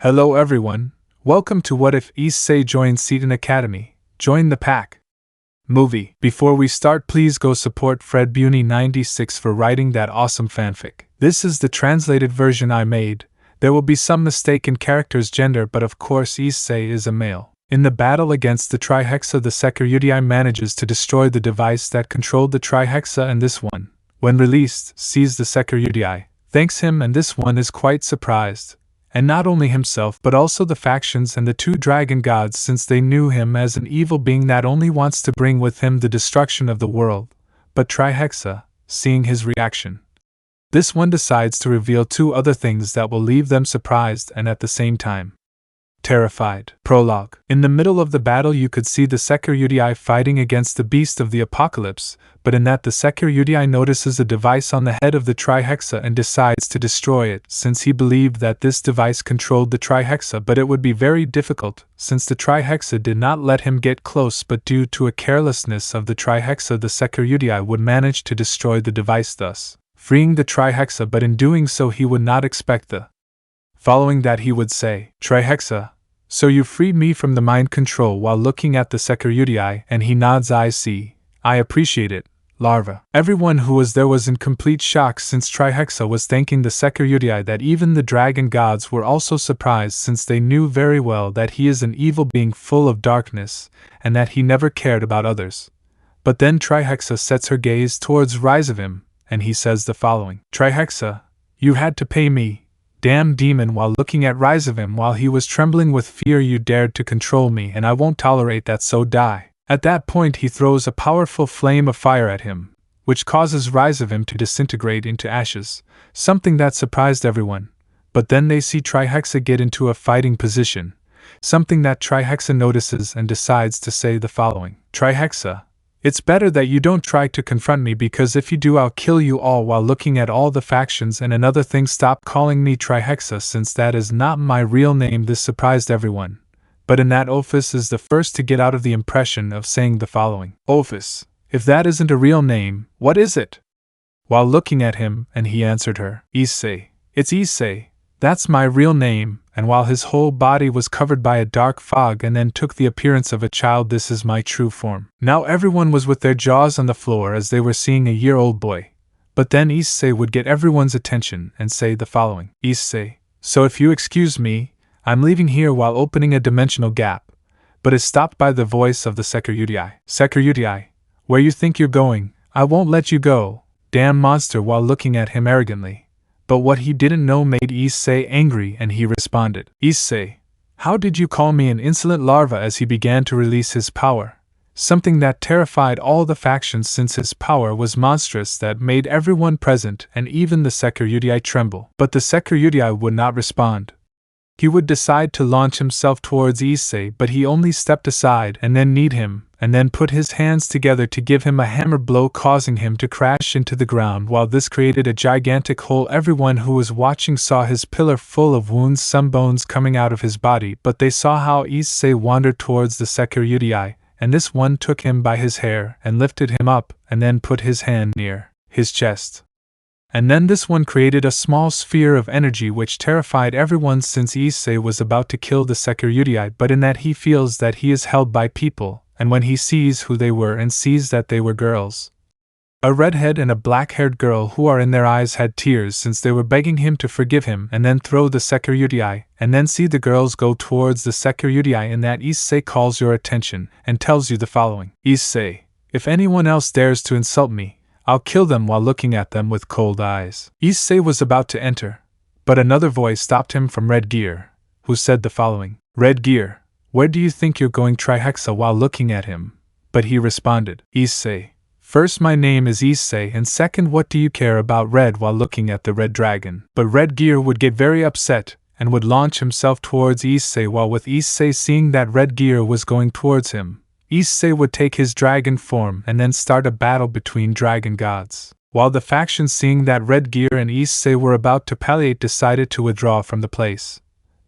Hello everyone, welcome to What If Issei joins Seton Academy, join the pack. Movie. Before we start, please go support Fred Beauty96 for writing that awesome fanfic. This is the translated version I made. There will be some mistake in character's gender, but of course Issei is a male. In the battle against the TRIHEXA, the SEKIRYUUTEI manages to destroy the device that controlled the TRIHEXA, and this one, when released, sees the SEKIRYUUTEI, thanks him, and this one is quite surprised. And not only himself but also the factions and the two dragon gods, since they knew him as an evil being that only wants to bring with him the destruction of the world. But TRIHEXA, seeing his reaction, this one decides to reveal two other things that will leave them surprised and at the same time terrified. Prologue. In the middle of the battle you could see the SEKIRYUUTEI fighting against the beast of the apocalypse, but in that the SEKIRYUUTEI notices a device on the head of the TRIHEXA and decides to destroy it, since he believed that this device controlled the TRIHEXA, but it would be very difficult, since the TRIHEXA did not let him get close, but due to a carelessness of the TRIHEXA the SEKIRYUUTEI would manage to destroy the device, thus freeing the TRIHEXA, but in doing so he would not expect the following that he would say, "TRIHEXA, so you freed me from the mind control," while looking at the SEKIRYUUTEI, and he nods. "I see. I appreciate it, larva." Everyone who was there was in complete shock, since TRIHEXA was thanking the SEKIRYUUTEI, that even the dragon gods were also surprised, since they knew very well that he is an evil being full of darkness, and that he never cared about others. But then TRIHEXA sets her gaze towards Reincarnation, and he says the following: "TRIHEXA, you had to pay me. Damn demon," while looking at Reincarnation while he was trembling with fear, "you dared to control me, and I won't tolerate that, so die." At that point he throws a powerful flame of fire at him, which causes Reincarnation to disintegrate into ashes, something that surprised everyone. But then they see TRIHEXA get into a fighting position, something that TRIHEXA notices and decides to say the following: "TRIHEXA, it's better that you don't try to confront me, because if you do I'll kill you all," while looking at all the factions. "And another thing, stop calling me TRIHEXA, since that is not my real name." This surprised everyone. But in that Ophis is the first to get out of the impression of saying the following: "Ophis, if that isn't a real name, what is it?" While looking at him, and he answered her, "Issei. It's Issei. That's my real name." And while his whole body was covered by a dark fog and then took the appearance of a child, "This is my true form." Now everyone was with their jaws on the floor as they were seeing a year-old boy. But then Issei would get everyone's attention and say the following: "Issei, so if you excuse me, I'm leaving here," while opening a dimensional gap, but is stopped by the voice of the SEKIRYUUTEI. "SEKIRYUUTEI, where you think you're going, I won't let you go, damn monster," while looking at him arrogantly. But what he didn't know made Issei angry, and he responded, "Issei, how did you call me an insolent larva?" as he began to release his power, something that terrified all the factions, since his power was monstrous, that made everyone present and even the SEKIRYUUTEI tremble. But the SEKIRYUUTEI would not respond. He would decide to launch himself towards Issei, but he only stepped aside and then kneed him, and then put his hands together to give him a hammer blow, causing him to crash into the ground. While this created a gigantic hole, everyone who was watching saw his pillar full of wounds, some bones coming out of his body, but they saw how Issei wandered towards the SEKIRYUUTEI, and this one took him by his hair and lifted him up, and then put his hand near his chest. And then this one created a small sphere of energy which terrified everyone, since Issei was about to kill the SEKIRYUUTEI, but in that he feels that he is held by people, and when he sees who they were and sees that they were girls, a redhead and a black-haired girl who are in their eyes had tears, since they were begging him to forgive him, and then throw the SEKIRYUUTEI, and then see the girls go towards the SEKIRYUUTEI, in that Issei calls your attention and tells you the following: "Issei, if anyone else dares to insult me, I'll kill them," while looking at them with cold eyes. Issei was about to enter, but another voice stopped him from Red Gear, who said the following: "Red Gear, where do you think you're going?" TRIHEXA while looking at him, but he responded, "Issei, first, my name is Issei, and second, what do you care about Red?" while looking at the red dragon. But Red Gear would get very upset and would launch himself towards Issei, while with Issei seeing that Red Gear was going towards him, Issei would take his dragon form and then start a battle between dragon gods. While the factions, seeing that Red Gear and Issei were about to palliate, decided to withdraw from the place.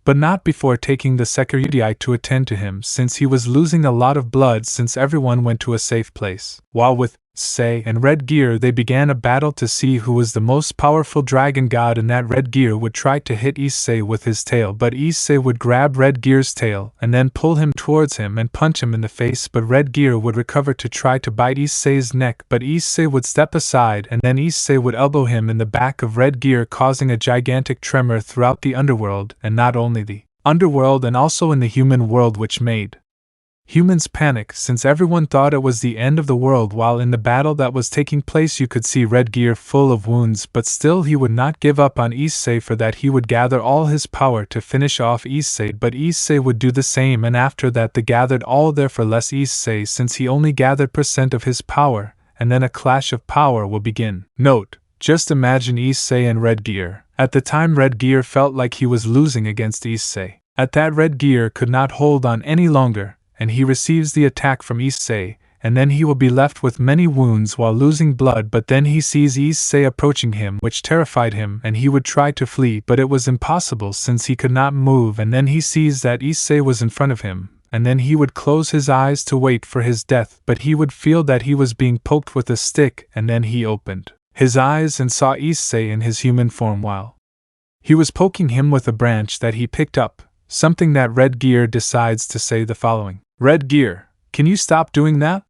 But not before taking the SEKIRYUUTEI to attend to him, since he was losing a lot of blood, since everyone went to a safe place. While with Issei and Red Gear they began a battle to see who was the most powerful dragon god, and that Red Gear would try to hit Issei with his tail, but Issei would grab Red Gear's tail and then pull him towards him and punch him in the face, but Red Gear would recover to try to bite Issei's neck, but Issei would step aside and then Issei would elbow him in the back of Red Gear, causing a gigantic tremor throughout the underworld, and not only the underworld and also in the human world, which made humans panic since everyone thought it was the end of the world. While in the battle that was taking place you could see Red Gear full of wounds, but still he would not give up on Issei. For that he would gather all his power to finish off Issei, but Issei would do the same, and after that they gathered all there for less Issei since he only gathered % of his power, and then a clash of power will begin. Note, just imagine Issei and Red Gear. At the time Red Gear felt like he was losing against Issei. At that Red Gear could not hold on any longer, and he receives the attack from Issei, and then he will be left with many wounds while losing blood, but then he sees Issei approaching him, which terrified him, and he would try to flee, but it was impossible since he could not move, and then he sees that Issei was in front of him, and then he would close his eyes to wait for his death, but he would feel that he was being poked with a stick, and then he opened his eyes and saw Issei in his human form while he was poking him with a branch that he picked up, something that Red Gear decides to say the following. Red Gear, can you stop doing that?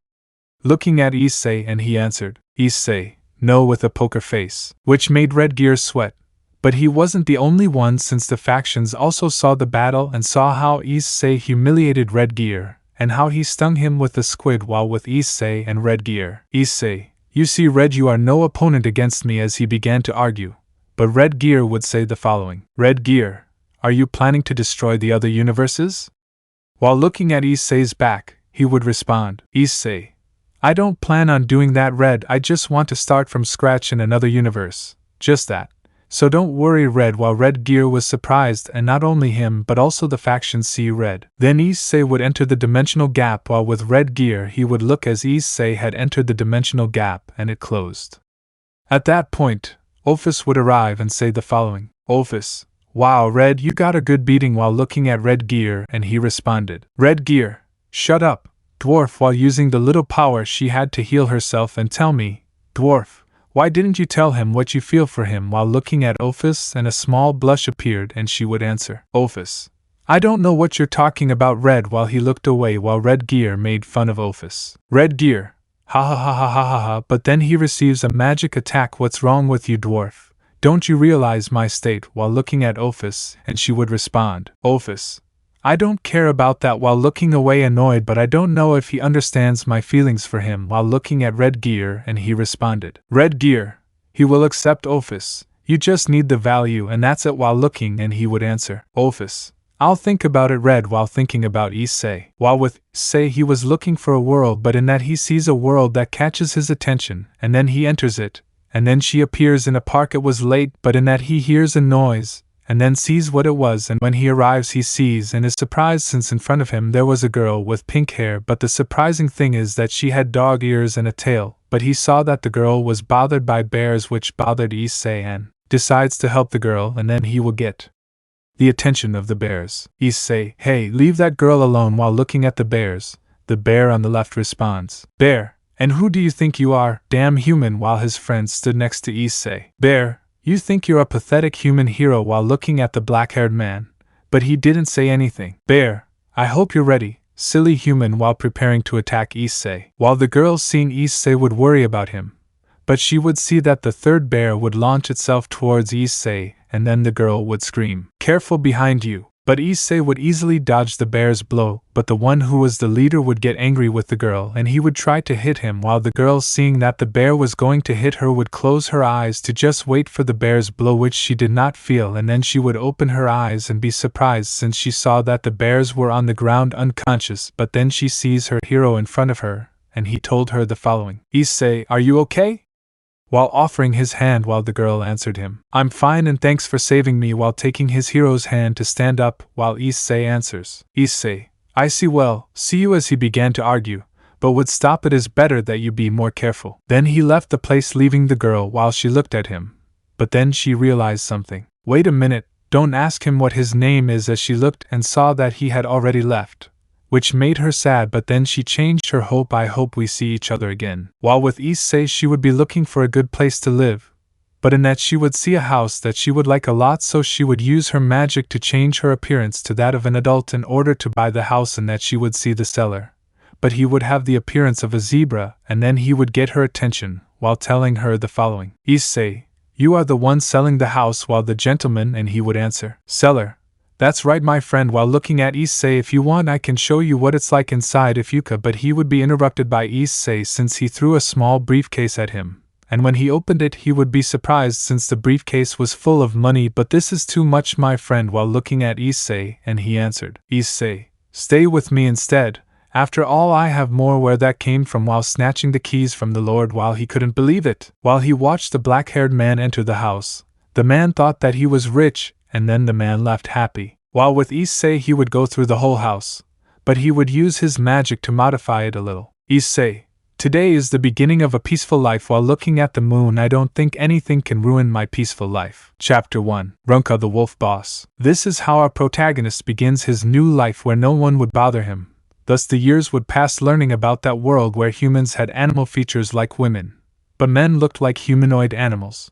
Looking at Issei, and he answered, Issei, no, with a poker face, which made Red Gear sweat. But he wasn't the only one since the factions also saw the battle and saw how Issei humiliated Red Gear, and how he stung him with the squid while with Issei and Red Gear. Issei, you see Red, you are no opponent against me, as he began to argue. But Red Gear would say the following. Red Gear, are you planning to destroy the other universes? While looking at Issei's back, he would respond, Issei, I don't plan on doing that, Red, I just want to start from scratch in another universe, just that. So don't worry, Red. While Red Gear was surprised, and not only him but also the faction see Red. Then Issei would enter the dimensional gap, while with Red Gear he would look as Issei had entered the dimensional gap and it closed. At that point, Ophis would arrive and say the following. Ophis, wow, Red, you got a good beating, while looking at Red Gear, and he responded, Red Gear, shut up, Dwarf, while using the little power she had to heal herself, and tell me, Dwarf, why didn't you tell him what you feel for him? While looking at Ophis, and a small blush appeared, and she would answer, Ophis, I don't know what you're talking about, Red, while he looked away while Red Gear made fun of Ophis. Red Gear, ha ha ha ha ha ha ha, but then he receives a magic attack. What's wrong with you, Dwarf? Don't you realize my state? While looking at Ophis, and she would respond, Ophis, I don't care about that, while looking away annoyed, but I don't know if he understands my feelings for him. While looking at Red Gear, and he responded, Red Gear, he will accept, Ophis, you just need the value and that's it. While looking, and he would answer, Ophis, I'll think about it, Red. While thinking about Issei. While with Issei he was looking for a world, but in that he sees a world that catches his attention, and then he enters it. And then she appears in a park. It was late, but in that he hears a noise, and then sees what it was, and when he arrives he sees and is surprised since in front of him there was a girl with pink hair, but the surprising thing is that she had dog ears and a tail, but he saw that the girl was bothered by bears, which bothered Issei, and decides to help the girl, and then he will get the attention of the bears. Issei, hey, leave that girl alone. While looking at the bears, the bear on the left responds, Bear, and who do you think you are, damn human? While his friend stood next to Issei. Bear, you think you're a pathetic human hero? While looking at the black-haired man, but he didn't say anything. Bear, I hope you're ready, silly human, while preparing to attack Issei. While the girl seeing Issei would worry about him, but she would see that the third bear would launch itself towards Issei, and then the girl would scream, Careful behind you. But Issei would easily dodge the bear's blow, but the one who was the leader would get angry with the girl and he would try to hit him, while the girl, seeing that the bear was going to hit her, would close her eyes to just wait for the bear's blow, which she did not feel, and then she would open her eyes and be surprised since she saw that the bears were on the ground unconscious, but then she sees her hero in front of her, and he told her the following. Issei, are you okay? While offering his hand, while the girl answered him, I'm fine and thanks for saving me, while taking his hero's hand to stand up, while Issei answers, Issei, I see you, as he began to argue, but would stop. It is better that you be more careful. Then he left the place, leaving the girl while she looked at him, but then she realized something. Wait a minute, don't ask him what his name is, as she looked and saw that he had already left. which made her sad, but then she changed her hope. I hope we see each other again. While with Issei she would be looking for a good place to live, but in that she would see a house that she would like a lot, so she would use her magic to change her appearance to that of an adult in order to buy the house, and that she would see the seller. But he would have the appearance of a zebra, and then he would get her attention, while telling her the following. Issei, you are the one selling the house, while the gentleman, and he would answer, seller. That's right, my friend. While looking at Issei, if you want I can show you what it's like inside if you could, but he would be interrupted by Issei since he threw a small briefcase at him, and when he opened it he would be surprised since the briefcase was full of money. But this is too much, my friend, while looking at Issei, and he answered, Issei, stay with me instead. After all, I have more where that came from, while snatching the keys from the Lord. While he couldn't believe it, while he watched the black-haired man enter the house, the man thought that he was rich, and then the man left happy. While with Issei he would go through the whole house, but he would use his magic to modify it a little. Issei, today is the beginning of a peaceful life. While looking at the moon, I don't think anything can ruin my peaceful life. Chapter 1. Runka the Wolf Boss. This is how our protagonist begins his new life, where no one would bother him. Thus the years would pass learning about that world where humans had animal features like women, but men looked like humanoid animals.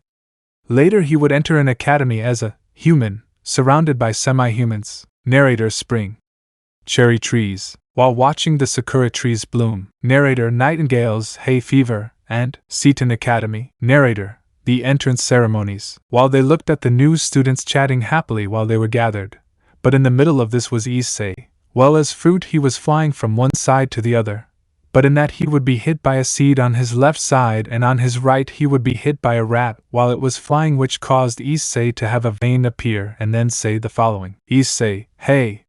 Later he would enter an academy as a human, surrounded by semi-humans. Narrator Spring. Cherry trees. While watching the sakura trees bloom. Narrator Nightingales, hay fever, and Seton Academy. Narrator the entrance ceremonies. While they looked at the new students chatting happily while they were gathered, but in the middle of this was Issei. Well, as fruit he was flying from one side to the other, but in that he would be hit by a seed on his left side, and on his right he would be hit by a rat while it was flying, which caused Issei to have a vein appear and then say the following. Issei, hey!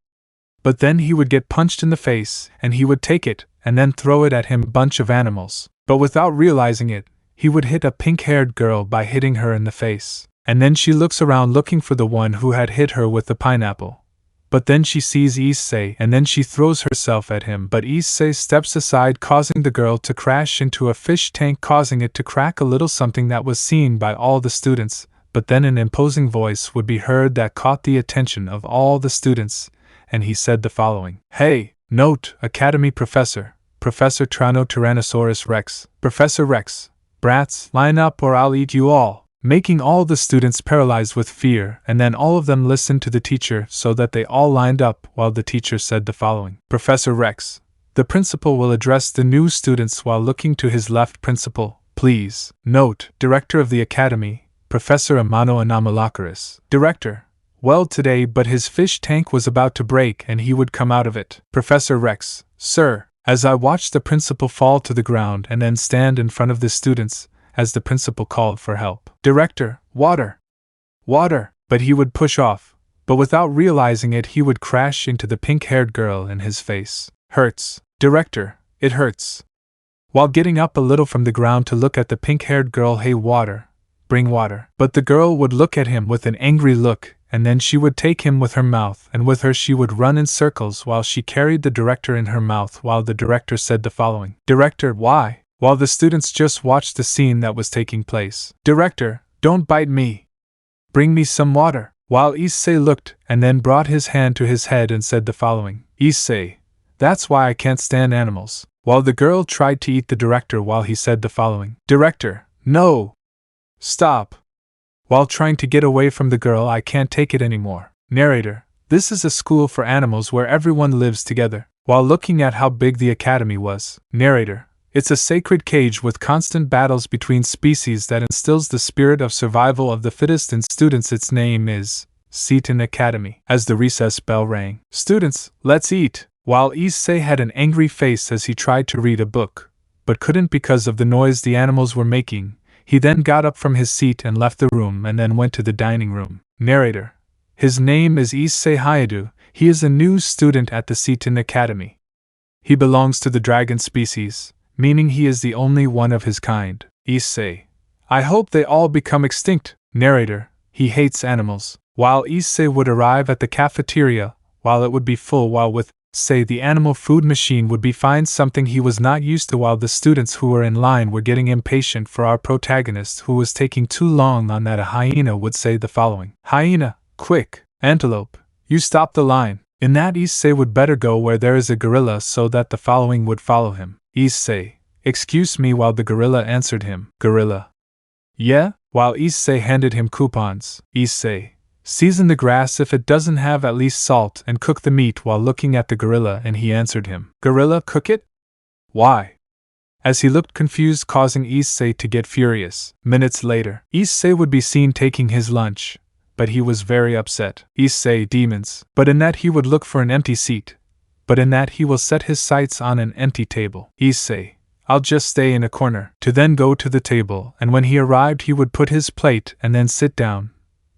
But then he would get punched in the face, and he would take it, and then throw it at him, bunch of animals. But without realizing it, he would hit a pink-haired girl by hitting her in the face. And then she looks around looking for the one who had hit her with the pineapple. But then she sees Issei, and then she throws herself at him, but Issei steps aside, causing the girl to crash into a fish tank, causing it to crack a little, something that was seen by all the students. But then an imposing voice would be heard that caught the attention of all the students, and he said the following. Hey, note, Academy Professor, Professor Tyrannosaurus Rex, Professor Rex, brats, line up or I'll eat you all. Making all the students paralyzed with fear, and then all of them listened to the teacher so that they all lined up while the teacher said the following. Professor Rex, the principal will address the new students. While looking to his left. Principal, please. Note, Director of the Academy, Professor Amano Anomalocaris. Director, well today, but his fish tank was about to break and he would come out of it. Professor Rex, sir, as I watched the principal fall to the ground and then stand in front of the students, as the principal called for help. Director, water! Water! But he would push off, but without realizing it he would crash into the pink-haired girl in his face. Hurts. Director, it hurts. While getting up a little from the ground to look at the pink-haired girl, hey, water, bring water. But the girl would look at him with an angry look, and then she would take him with her mouth, and with her she would run in circles while she carried the director in her mouth, while the director said the following. Director, why? While the students just watched the scene that was taking place. Director, don't bite me. Bring me some water. While Issei looked, and then brought his hand to his head and said the following. Issei, that's why I can't stand animals. While the girl tried to eat the director while he said the following. Director, no! Stop! While trying to get away from the girl, I can't take it anymore. Narrator, this is a school for animals where everyone lives together. While looking at how big the academy was. Narrator, it's a sacred cage with constant battles between species that instills the spirit of survival of the fittest in students. Its name is Seton Academy. As the recess bell rang. Students, let's eat! While Issei had an angry face as he tried to read a book, but couldn't because of the noise the animals were making, he then got up from his seat and left the room and then went to the dining room. Narrator, his name is Issei Hyoudou. He is a new student at the Seton Academy. He belongs to the dragon species, meaning he is the only one of his kind. Issei, I hope they all become extinct. Narrator, he hates animals. While Issei would arrive at the cafeteria, while it would be full, while with, say, the animal food machine would be fine, something he was not used to, while the students who were in line were getting impatient for our protagonist who was taking too long on that. A hyena would say the following. Hyena, quick! Antelope, you stop the line. In that Issei would better go where there is a gorilla so that the following would follow him. Issei, excuse me, while the gorilla answered him. Gorilla. Yeah? While Issei handed him coupons. Issei, season the grass if it doesn't have at least salt and cook the meat, while looking at the gorilla, and he answered him. Gorilla, cook it? Why? As he looked confused, causing Issei to get furious. Minutes later, Issei would be seen taking his lunch, but he was very upset. Issei, demons. But in that he would look for an empty seat. But in that he will set his sights on an empty table. Issei, I'll just stay in a corner. To then go to the table, and when he arrived he would put his plate and then sit down.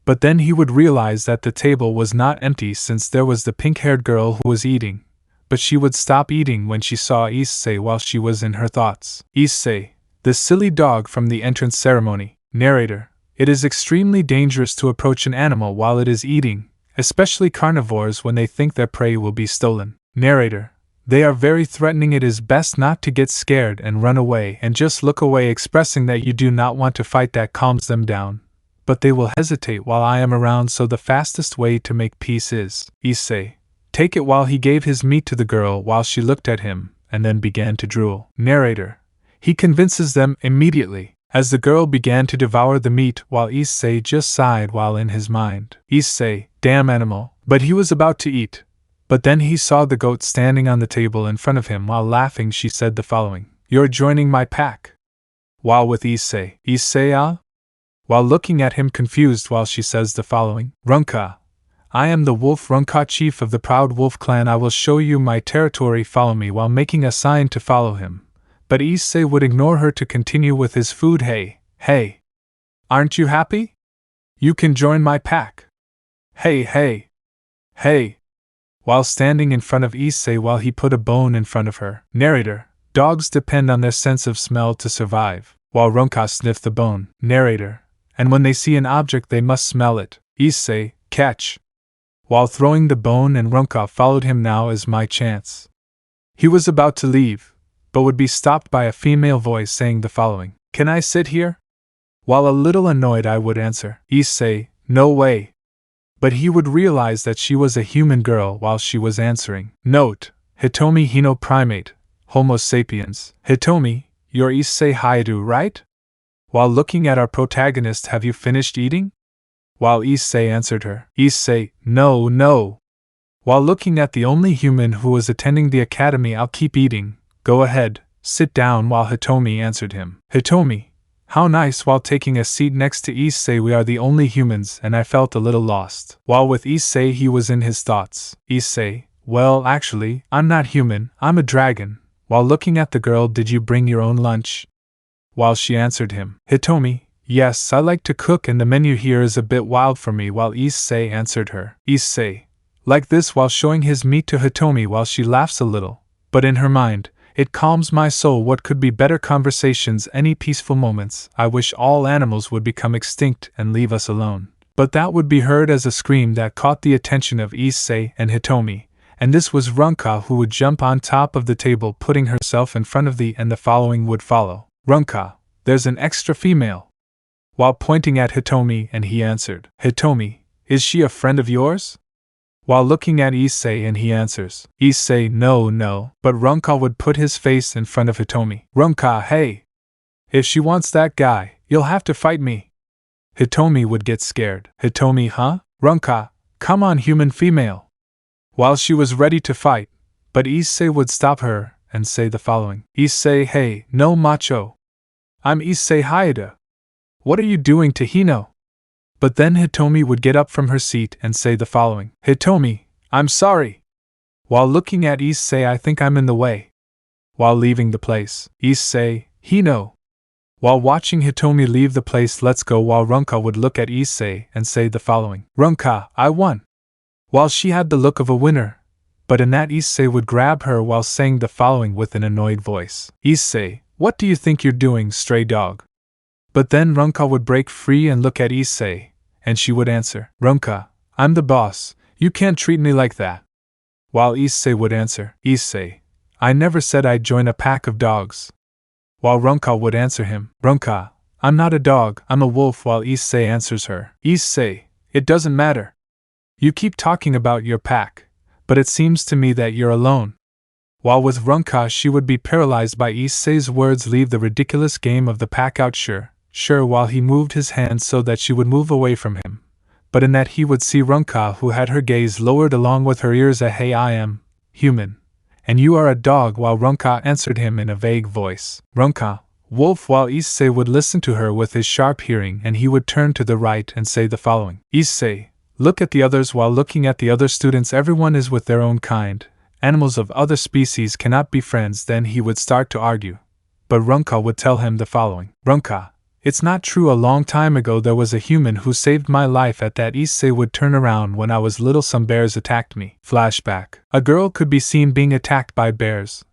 But then he would realize that the table was not empty, since there was the pink-haired girl who was eating. But she would stop eating when she saw Issei while she was in her thoughts. Issei, the silly dog from the entrance ceremony. Narrator, it is extremely dangerous to approach an animal while it is eating, especially carnivores when they think their prey will be stolen. Narrator, they are very threatening. It is best not to get scared and run away and just look away, expressing that you do not want to fight. That calms them down. But they will hesitate while I am around, so the fastest way to make peace is, Issei, take it, while he gave his meat to the girl while she looked at him, and then began to drool. Narrator, he convinces them immediately, as the girl began to devour the meat while Issei just sighed while in his mind. Issei, damn animal. But he was about to eat. But then he saw the goat standing on the table in front of him. While laughing, she said the following. You're joining my pack. While with Issei. Issei, ah? While looking at him confused, while she says the following. Runka. I am the wolf Runka, chief of the proud wolf clan. I will show you my territory. Follow me, while making a sign to follow him. But Issei would ignore her to continue with his food. Hey, hey. Aren't you happy? You can join my pack. Hey, hey. Hey. While standing in front of Issei while he put a bone in front of her. Narrator, dogs depend on their sense of smell to survive. While Runka sniffed the bone. Narrator, and when they see an object they must smell it. Issei, catch. While throwing the bone, and Runka followed him. Now is my chance. He was about to leave, but would be stopped by a female voice saying the following. Can I sit here? While a little annoyed, I would answer. Issei, no way. But he would realize that she was a human girl while she was answering. Note, Hitomi Hino primate, Homo sapiens. Hitomi, you're Issei Hyoudou, right? While looking at our protagonist, have you finished eating? While Issei answered her. Issei, no, no. While looking at the only human who was attending the academy, I'll keep eating. Go ahead, sit down. While Hitomi answered him. Hitomi, how nice. While taking a seat next to Issei. We are the only humans, and I felt a little lost. While with Issei he was in his thoughts. Issei, well, actually, I'm not human, I'm a dragon. While looking at the girl, did you bring your own lunch? While she answered him. Hitomi, yes, I like to cook and the menu here is a bit wild for me. While Issei answered her. Issei, like this, while showing his meat to Hitomi while she laughs a little, but in her mind, it calms my soul. What could be better conversations, any peaceful moments. I wish all animals would become extinct and leave us alone. But that would be heard as a scream that caught the attention of Issei and Hitomi, and this was Runka, who would jump on top of the table, putting herself in front of and the following would follow. Runka, there's an extra female. While pointing at Hitomi, and he answered. Hitomi, is she a friend of yours? While looking at Issei, and he answers. Issei, no, no. But Runka would put his face in front of Hitomi. Runka, hey. If she wants that guy, you'll have to fight me. Hitomi would get scared. Hitomi, huh? Runka, come on, human female. While she was ready to fight, but Issei would stop her and say the following. Issei, hey, no macho. I'm Issei Hyoudou. What are you doing to Hino? But then Hitomi would get up from her seat and say the following. Hitomi, I'm sorry. While looking at Issei, I think I'm in the way. While leaving the place. Issei, Hino. While watching Hitomi leave the place, let's go. While Runka would look at Issei and say the following. Runka, I won. While she had the look of a winner, but in that Issei would grab her while saying the following with an annoyed voice. Issei, what do you think you're doing, stray dog? But then Runka would break free and look at Issei, and she would answer. Runka, I'm the boss, you can't treat me like that. While Issei would answer. Issei, I never said I'd join a pack of dogs. While Runka would answer him. Runka, I'm not a dog, I'm a wolf. While Issei answers her. Issei, it doesn't matter. You keep talking about your pack, but it seems to me that you're alone. While with Runka she would be paralyzed by Issei's words, leave the ridiculous game of the pack out, sure, while he moved his hand so that she would move away from him. But in that he would see Runka, who had her gaze lowered along with her ears, hey, I am human, and you are a dog, while Runka answered him in a vague voice. Runka, wolf, while Issei would listen to her with his sharp hearing, and he would turn to the right and say the following. Issei, look at the others. While looking at the other students, everyone is with their own kind. Animals of other species cannot be friends. Then he would start to argue. But Runka would tell him the following. Runka, it's not true. A long time ago there was a human who saved my life. At that, Issei would turn around. When I was little, some bears attacked me. Flashback. A girl could be seen being attacked by bears.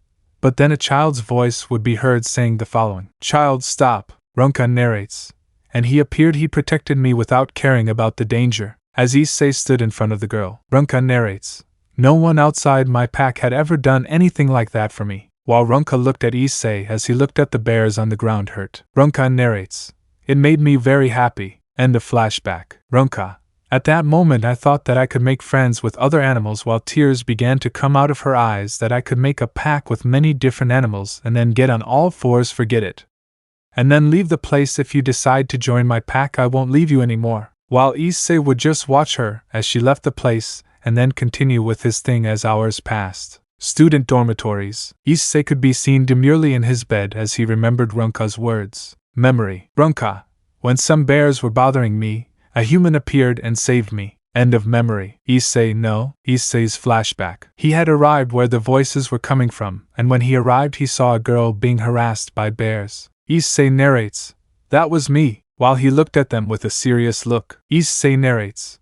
But then a child's voice would be heard saying the following. Child, stop. Runka narrates. And he appeared. He protected me without caring about the danger. As Issei stood in front of the girl. Runka narrates. No one outside my pack had ever done anything like that for me. While Runka looked at Issei as he looked at the bears on the ground hurt. Runka narrates. It made me very happy. End of flashback. Runka. At that moment I thought that I could make friends with other animals, while tears began to come out of her eyes, that I could make a pack with many different animals and then get on all fours, forget it. And then leave the place. If you decide to join my pack, I won't leave you anymore. While Issei would just watch her as she left the place and then continue with his thing as hours passed. Student dormitories. Issei could be seen demurely in his bed as he remembered Runka's words. Memory. Runka. When some bears were bothering me, a human appeared and saved me. End of memory. Issei. No. Issei's flashback. He had arrived where the voices were coming from, and when he arrived he saw a girl being harassed by bears. Issei narrates. That was me. While he looked at them with a serious look. Issei narrates.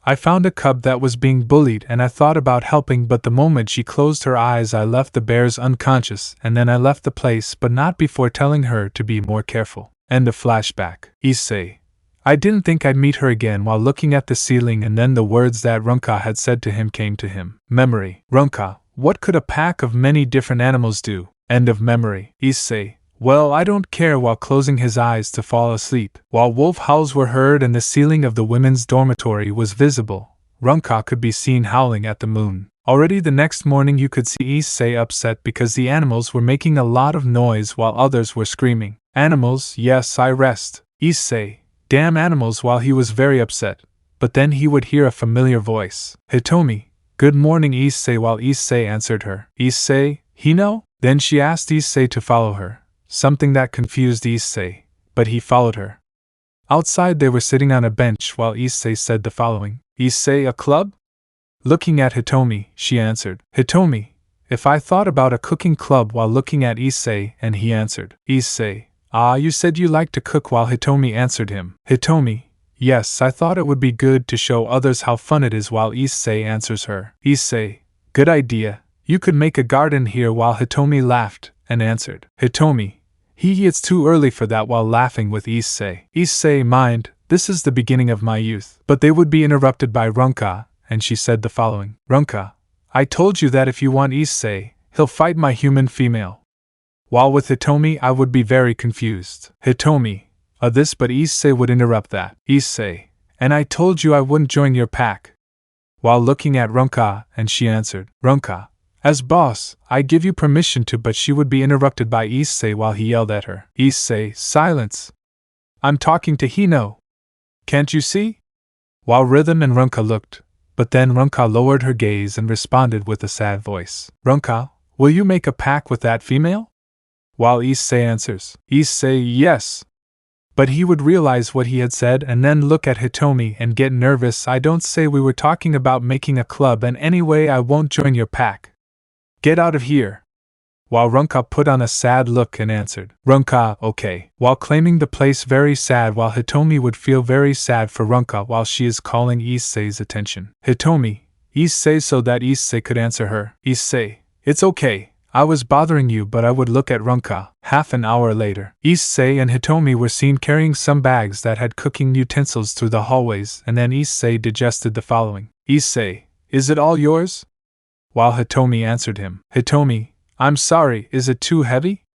I found a cub that was being bullied and I thought about helping, but the moment she closed her eyes I left the bears unconscious, and then I left the place, but not before telling her to be more careful. End of flashback. Issei. I didn't think I'd meet her again. While looking at the ceiling, and then the words that Runka had said to him came to him. Memory. Runka. What could a pack of many different animals do? End of memory. Issei. Well, I don't care. While closing his eyes to fall asleep. While wolf howls were heard and the ceiling of the women's dormitory was visible, Runka could be seen howling at the moon. Already the next morning you could see Issei upset because the animals were making a lot of noise while others were screaming. Animals, yes, I rest. Issei. Damn animals, while he was very upset. But then he would hear a familiar voice. Hitomi. Good morning, Issei. While Issei answered her. Issei, Hino? Then she asked Issei to follow her. Something that confused Issei, but he followed her. Outside they were sitting on a bench while Issei said the following. Issei, a club? Looking at Hitomi, she answered. Hitomi, if I thought about a cooking club. While looking at Issei, and he answered. Issei, ah, you said you like to cook. While Hitomi answered him. Hitomi, yes, I thought it would be good to show others how fun it is. While Issei answers her. Issei, good idea, you could make a garden here. While Hitomi laughed and answered. Hitomi, it's too early for that. While laughing with Issei. Issei, mind, this is the beginning of my youth. But they would be interrupted by Runka, and she said the following. Runka, I told you that if you want Issei, he'll fight my human female. While with Hitomi I would be very confused. Hitomi, this, but Issei would interrupt that. Issei, and I told you I wouldn't join your pack. While looking at Runka, and she answered. Runka, as boss, I give you permission to, but she would be interrupted by Issei while he yelled at her. Issei, silence. I'm talking to Hino. Can't you see? While Rhythm and Runka looked, but then Runka lowered her gaze and responded with a sad voice. Runka, will you make a pact with that female? While Issei answers. Issei, yes. But he would realize what he had said and then look at Hitomi and get nervous. I don't say we were talking about making a club, and anyway I won't join your pack. Get out of here. While Runka put on a sad look and answered. Runka, okay. While claiming the place very sad, while Hitomi would feel very sad for Runka while she is calling Issei's attention. Hitomi, Issei, so that Issei could answer her. Issei, it's okay. I was bothering you, but I would look at Runka. Half an hour later, Issei and Hitomi were seen carrying some bags that had cooking utensils through the hallways, and then Issei digested the following. Issei, is it all yours? While Hitomi answered him. Hitomi, I'm sorry, is it too heavy?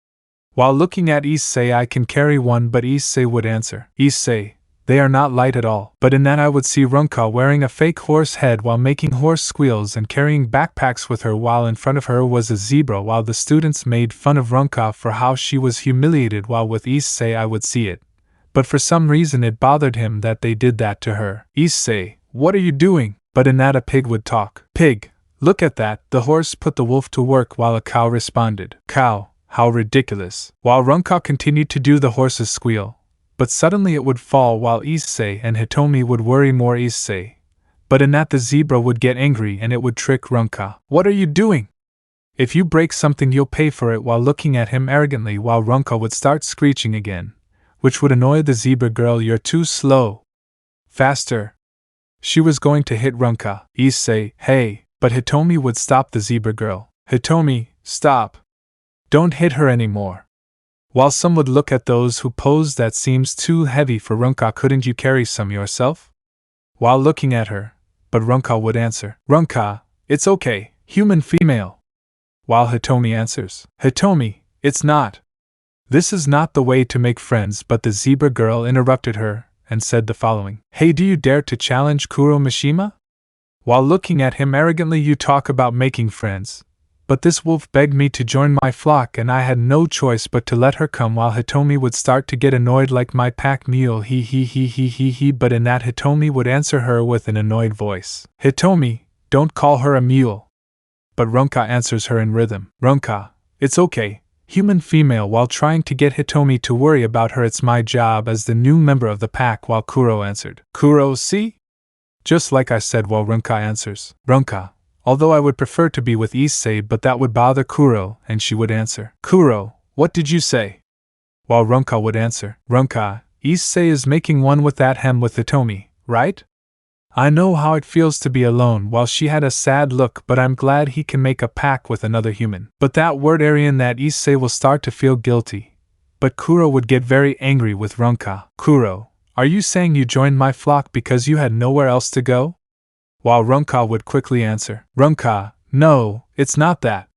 While looking at Issei, I can carry one, but Issei would answer. Issei, They are not light at all. But in that I would see Runka wearing a fake horse head while making horse squeals and carrying backpacks with her, while in front of her was a zebra, while the students made fun of Runka for how she was humiliated, while with Issei I would see it. But for some reason it bothered him that they did that to her. Issei, what are you doing? But in that a pig would talk. Pig, look at that. The horse put the wolf to work, while a cow responded. Cow, how ridiculous. While Runka continued to do the horse's squeal. But suddenly it would fall, while Issei and Hitomi would worry more Issei. But in that the zebra would get angry and it would trick Runka. What are you doing? If you break something you'll pay for it, while looking at him arrogantly, while Runka would start screeching again, which would annoy the zebra girl. You're too slow. Faster. She was going to hit Runka. Issei, hey, but Hitomi would stop the zebra girl. Hitomi, stop. Don't hit her anymore. While some would look at those who posed, that seems too heavy for Runka, couldn't you carry some yourself? While looking at her, but Runka would answer, Runka, it's okay, human female. While Hitomi answers, Hitomi, it's not. This is not the way to make friends. But the zebra girl interrupted her and said the following. Hey, do you dare to challenge Kuro Mishima? While looking at him arrogantly, you talk about making friends. But this wolf begged me to join my flock and I had no choice but to let her come. While Hitomi would start to get annoyed, like my pack mule, he. But in that Hitomi would answer her with an annoyed voice. Hitomi, don't call her a mule. But Runka answers her in rhythm. Runka, it's okay, human female, while trying to get Hitomi to worry about her. It's my job as the new member of the pack. While Kuro answered. Kuro, see? Just like I said. While Runka answers. Runka, although I would prefer to be with Issei, but that would bother Kuro, and she would answer. Kuro, what did you say? While Runka would answer. Runka, Issei is making one with that hem with Hitomi, right? I know how it feels to be alone. While she had a sad look, but I'm glad he can make a pact with another human. But that word Aryan, that Issei will start to feel guilty. But Kuro would get very angry with Runka. Kuro, are you saying you joined my flock because you had nowhere else to go? While Runka would quickly answer. Runka, no, it's not that.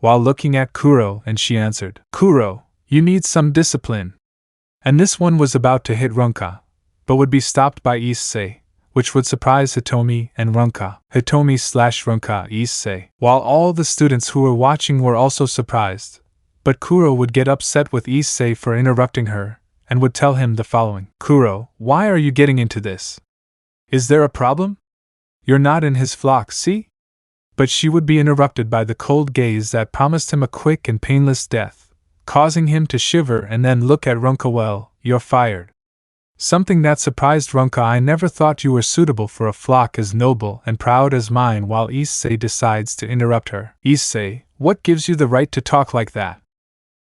While looking at Kuro, and she answered. Kuro, you need some discipline. And this one was about to hit Runka, but would be stopped by Issei, which would surprise Hitomi and Runka. Hitomi/Runka, Issei. While all the students who were watching were also surprised, but Kuro would get upset with Issei for interrupting her, and would tell him the following. Kuro, why are you getting into this? Is there a problem? You're not in his flock, see? But she would be interrupted by the cold gaze that promised him a quick and painless death, causing him to shiver and then look at Runka. Well, you're fired. Something that surprised Runka. I never thought you were suitable for a flock as noble and proud as mine. While Issei decides to interrupt her. Issei, what gives you the right to talk like that?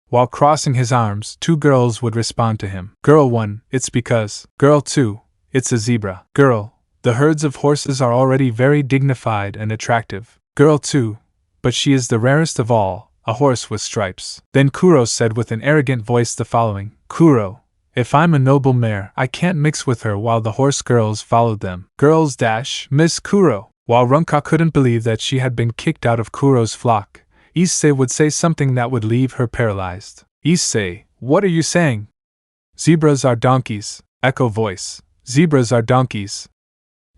While crossing his arms, two girls would respond to him. Girl 1, it's because. Girl 2, it's a zebra. Girl, the herds of horses are already very dignified and attractive. Girl 2, but she is the rarest of all, a horse with stripes. Then Kuro said with an arrogant voice the following. Kuro, if I'm a noble mare, I can't mix with her. While the horse girls followed them. Girls dash, Miss Kuro. While Runka couldn't believe that she had been kicked out of Kuro's flock, Issei would say something that would leave her paralyzed. Issei, what are you saying? Zebras are donkeys. Echo voice. Zebras are donkeys.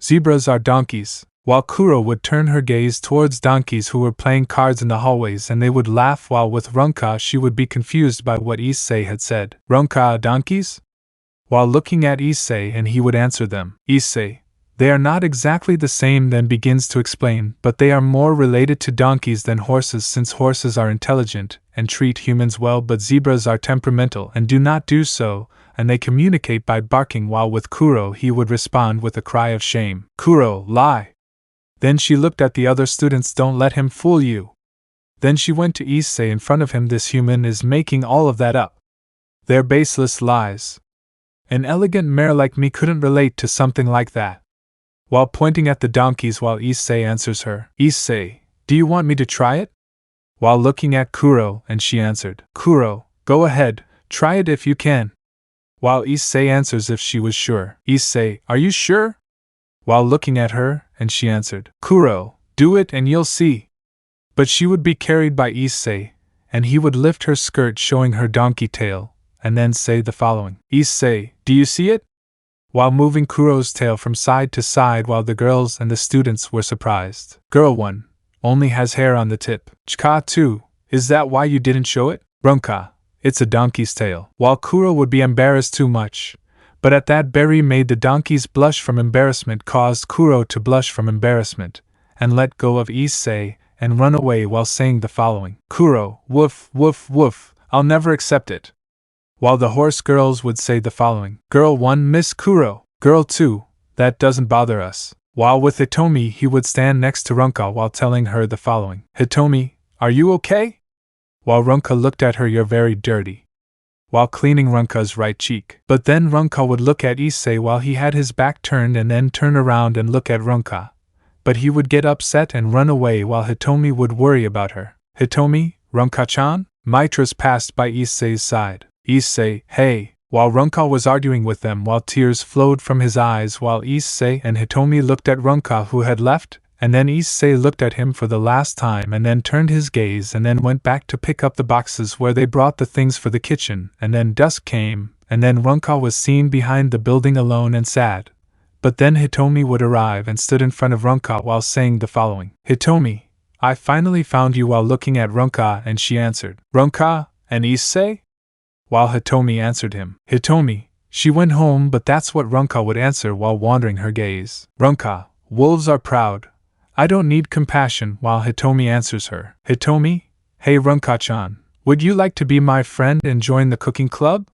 Zebras are donkeys. While Kuro would turn her gaze towards donkeys who were playing cards in the hallways, and they would laugh, while with Runka she would be confused by what Issei had said. Runka, donkeys? While looking at Issei, and he would answer them. Issei, they are not exactly the same. Then begins to explain, but they are more related to donkeys than horses, since horses are intelligent and treat humans well, but zebras are temperamental and do not do so, and they communicate by barking. While with Kuro he would respond with a cry of shame. Kuro, lie. Then she looked at the other students. Don't let him fool you. Then she went to Issei in front of him. This human is making all of that up. They're baseless lies. An elegant mare like me couldn't relate to something like that. While pointing at the donkeys, while Issei answers her. Issei, do you want me to try it? While looking at Kuro, and she answered. Kuro, go ahead, try it if you can. While Issei answers if she was sure. Issei, are you sure? While looking at her, and she answered. Kuro, do it and you'll see. But she would be carried by Issei, and he would lift her skirt showing her donkey tail, and then say the following. Issei, do you see it? while moving Kuro's tail from side to side while the girls and the students were surprised. Girl 1 only has hair on the tip. Chika 2, is that why you didn't show it? Runka, it's a donkey's tail. While Kuro would be embarrassed too much, but at that berry made the donkeys blush from embarrassment caused Kuro to blush from embarrassment, and let go of Issei and run away while saying the following. Kuro, woof, woof, woof, I'll never accept it. While the horse girls would say the following. Girl 1, Miss Kuro. Girl 2, that doesn't bother us. While with Hitomi he would stand next to Runka while telling her the following. Hitomi, are you okay? While Runka looked at her, you're very dirty. While cleaning Runka's right cheek. But then Runka would look at Issei while he had his back turned and then turn around and look at Runka. But he would get upset and run away while Hitomi would worry about her. Hitomi, Runka-chan? Mitras passed by Issei's side. Issei, hey, while Runka was arguing with them while tears flowed from his eyes while Issei and Hitomi looked at Runka who had left, and then Issei looked at him for the last time and then turned his gaze and then went back to pick up the boxes where they brought the things for the kitchen, and then dusk came, and then Runka was seen behind the building alone and sad. But then Hitomi would arrive and stood in front of Runka while saying the following. Hitomi, I finally found you while looking at Runka, and she answered. Runka, and Issei? While Hitomi answered him. Hitomi, she went home, but that's what Runka would answer while wandering her gaze. Runka, wolves are proud. I don't need compassion, while Hitomi answers her. Hitomi, hey Runka-chan, would you like to be my friend and join the cooking club?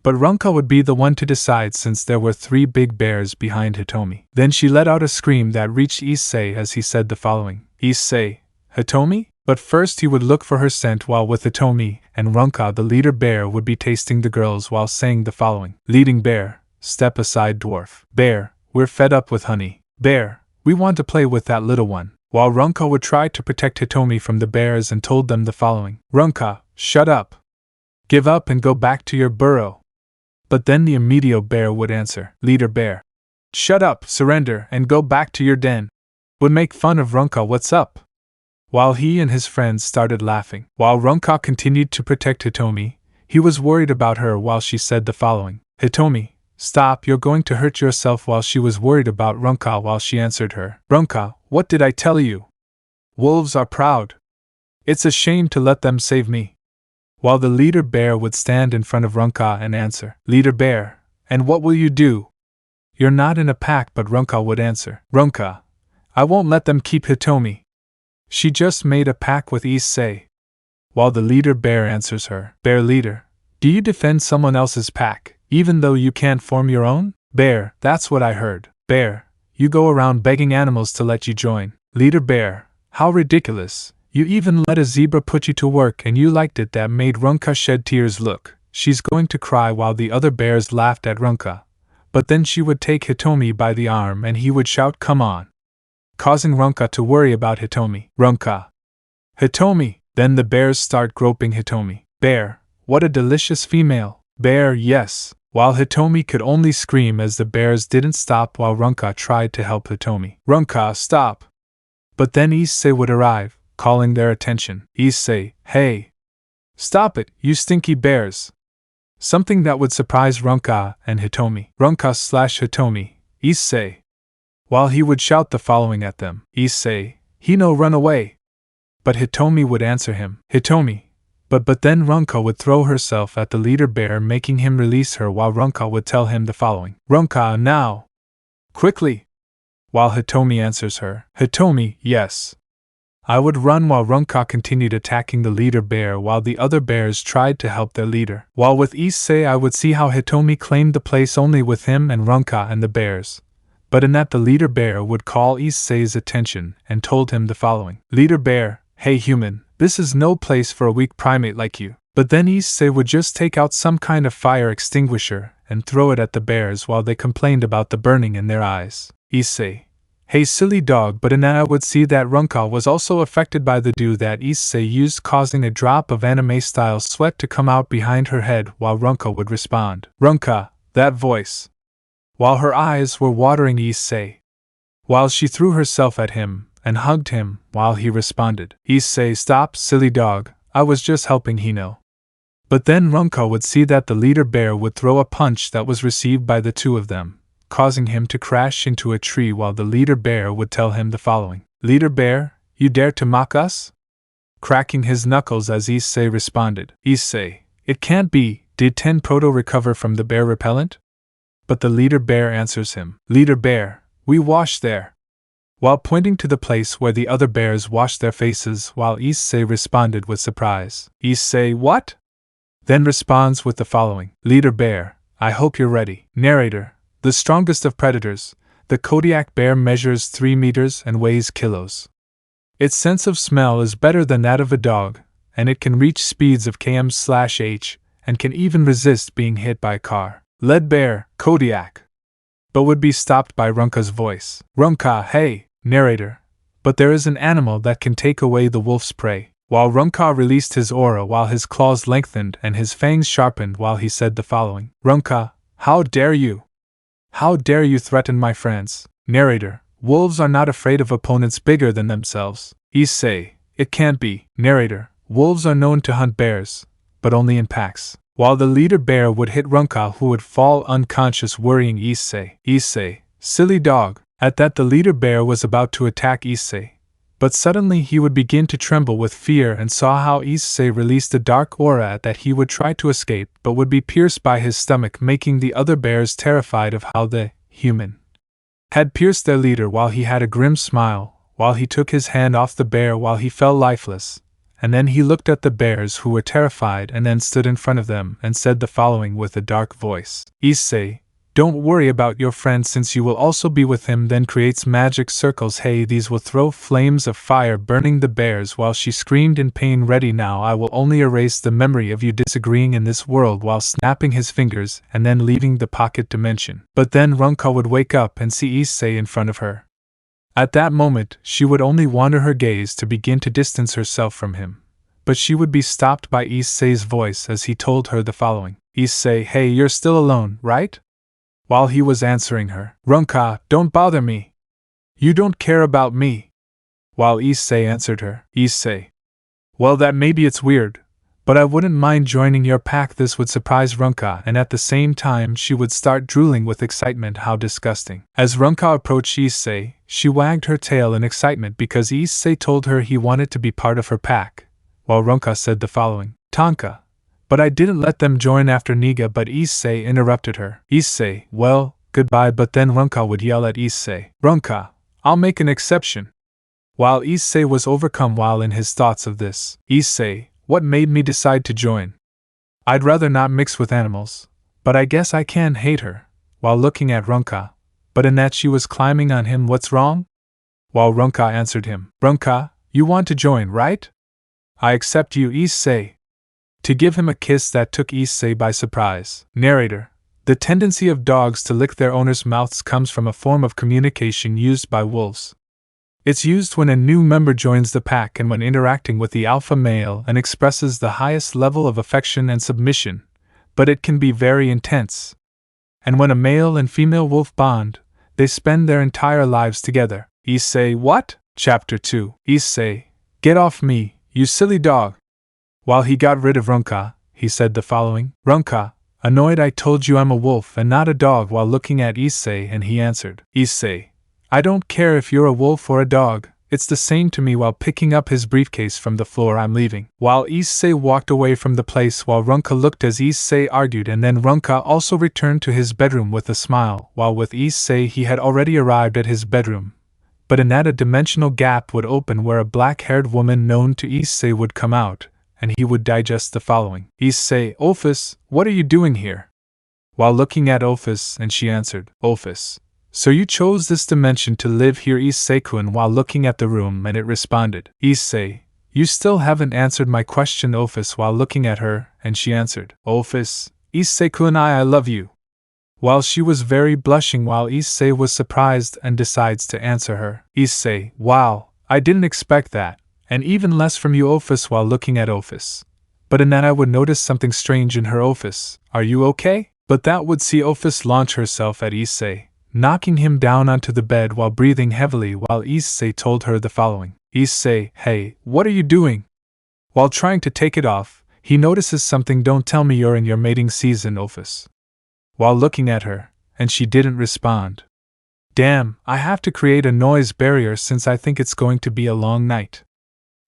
But Runka would be the one to decide since there were 3 big bears behind Hitomi. Then she let out a scream that reached Issei as he said the following. Issei, Hitomi? But first he would look for her scent while with Hitomi, and Runka the leader bear would be tasting the girls while saying the following. Leading bear, step aside dwarf. Bear, we're fed up with honey. Bear, we want to play with that little one. While Runka would try to protect Hitomi from the bears and told them the following. Runka, shut up. Give up and go back to your burrow. But then the immediate bear would answer. Leader bear, shut up, surrender, and go back to your den. Would make fun of Runka, what's up? While he and his friends started laughing. While Runka continued to protect Hitomi, he was worried about her while she said the following. Hitomi, stop, you're going to hurt yourself, while she was worried about Runka while she answered her. Runka, what did I tell you? Wolves are proud. It's a shame to let them save me. While the leader bear would stand in front of Runka and answer. Leader bear, and what will you do? You're not in a pack, but Runka would answer. Runka, I won't let them keep Hitomi. She just made a pact with Issei. While the leader bear answers her. Bear leader, do you defend someone else's pack, even though you can't form your own? Bear, that's what I heard. Bear, you go around begging animals to let you join. Leader bear, how ridiculous. You even let a zebra put you to work and you liked it. That made Runka shed tears. Look, she's going to cry, while the other bears laughed at Runka. But then she would take Hitomi by the arm and he would shout, come on, causing Runka to worry about Hitomi. Runka, Hitomi. Then the bears start groping Hitomi. Bear, what a delicious female. Bear, yes. While Hitomi could only scream as the bears didn't stop while Runka tried to help Hitomi. Runka, stop. But then Issei would arrive, calling their attention. Issei, hey. Stop it, you stinky bears. Something that would surprise Runka and Hitomi. Runka/Hitomi, Issei. While he would shout the following at them. Issei, Hino, run away. But Hitomi would answer him. Hitomi. But then Runka would throw herself at the leader bear, making him release her, while Runka would tell him the following. Runka, now. Quickly. While Hitomi answers her. Hitomi, yes. I would run, while Runka continued attacking the leader bear while the other bears tried to help their leader. While with Issei I would see how Hitomi claimed the place only with him and Runka and the bears. But in that the leader bear would call Issei's attention and told him the following. Leader bear, hey human, this is no place for a weak primate like you. But then Issei would just take out some kind of fire extinguisher and throw it at the bears while they complained about the burning in their eyes. Issei, hey silly dog, but in that I would see that Runka was also affected by the dew that Issei used, causing a drop of anime-style sweat to come out behind her head while Runka would respond. Runka, that voice. While her eyes were watering Issei. While she threw herself at him and hugged him while he responded. Issei, stop, silly dog, I was just helping Hino. But then Runka would see that the leader bear would throw a punch that was received by the two of them, causing him to crash into a tree while the leader bear would tell him the following. Leader bear, you dare to mock us? Cracking his knuckles as Issei responded. Issei, it can't be, did 10 Proto recover from the bear repellent? But the leader bear answers him. Leader bear, we wash there. While pointing to the place where the other bears washed their faces while Issei responded with surprise. Issei, what? Then responds with the following. Leader bear, I hope you're ready. Narrator, the strongest of predators, the Kodiak bear measures 3 meters and weighs kilos. Its sense of smell is better than that of a dog, and it can reach speeds of km/h, and can even resist being hit by a car. Lead bear, Kodiak. But would be stopped by Runka's voice. Runka, hey, narrator. But there is an animal that can take away the wolf's prey. While Runka released his aura while his claws lengthened and his fangs sharpened while he said the following. Runka, how dare you? How dare you threaten my friends? Narrator, wolves are not afraid of opponents bigger than themselves. Issei, it can't be. Narrator, wolves are known to hunt bears, but only in packs. While the leader bear would hit Runka, who would fall unconscious, worrying Issei. Issei, silly dog. At that, the leader bear was about to attack Issei, but suddenly he would begin to tremble with fear and saw how Issei released a dark aura at that he would try to escape but would be pierced by his stomach, making the other bears terrified of how the human had pierced their leader. While he had a grim smile, while he took his hand off the bear while he fell lifeless, and then he looked at the bears who were terrified and then stood in front of them and said the following with a dark voice. Issei, don't worry about your friend since you will also be with him. Then creates magic circles. Hey, these will throw flames of fire burning the bears while she screamed in pain. Ready now, I will only erase the memory of you disagreeing in this world, while snapping his fingers and then leaving the pocket dimension. But then Runka would wake up and see Issei in front of her. At that moment, she would only wander her gaze to begin to distance herself from him. But she would be stopped by Issei's voice as he told her the following. Issei, hey, you're still alone, right? While he was answering her. Runka, don't bother me. You don't care about me. While Issei answered her. Issei, well, that maybe it's weird, but I wouldn't mind joining your pack. This would surprise Runka, and at the same time she would start drooling with excitement. How disgusting. As Runka approached Issei, she wagged her tail in excitement because Issei told her he wanted to be part of her pack, while Runka said the following. Tonka, but I didn't let them join after Niga. But Issei interrupted her. Issei, well, goodbye. But then Runka would yell at Issei. Runka, I'll make an exception. While Issei was overcome while in his thoughts of this. Issei, what made me decide to join? I'd rather not mix with animals, but I guess I can hate her. While looking at Runka, but in that she was climbing on him. What's wrong? While Runka answered him. Runka, you want to join, right? I accept you, Issei. To give him a kiss that took Issei by surprise. Narrator, the tendency of dogs to lick their owners' mouths comes from a form of communication used by wolves. It's used when a new member joins the pack and when interacting with the alpha male and expresses the highest level of affection and submission, but it can be very intense. And when a male and female wolf bond, they spend their entire lives together. Issei, what? Chapter 2. Issei, get off me, you silly dog. While he got rid of Runka, he said the following. Runka, annoyed, I told you I'm a wolf and not a dog. While looking at Issei, and he answered. Issei, I don't care if you're a wolf or a dog, it's the same to me. While picking up his briefcase from the floor, I'm leaving. While Issei walked away from the place while Runka looked as Issei argued, and then Runka also returned to his bedroom with a smile. While with Issei he had already arrived at his bedroom, but in that a dimensional gap would open where a black-haired woman known to Issei would come out, and he would digest the following. Issei, Ophis, what are you doing here? While looking at Ophis, and she answered. Ophis, so you chose this dimension to live here, Issei-kun. While looking at the room, and it responded. Issei, you still haven't answered my question, Ophis. While looking at her, and she answered. Ophis, Issei-kun, I love you. While she was very blushing, while Issei was surprised and decides to answer her. Issei, wow, I didn't expect that. And even less from you, Ophis. While looking at Ophis, but in that I would notice something strange in her. Ophis, are you okay? But that would see Ophis launch herself at Issei, knocking him down onto the bed while breathing heavily. While Issei told her the following. Issei, hey, what are you doing? While trying to take it off, he notices something. Don't tell me you're in your mating season, Ophis. While looking at her, and she didn't respond. Damn, I have to create a noise barrier since I think it's going to be a long night.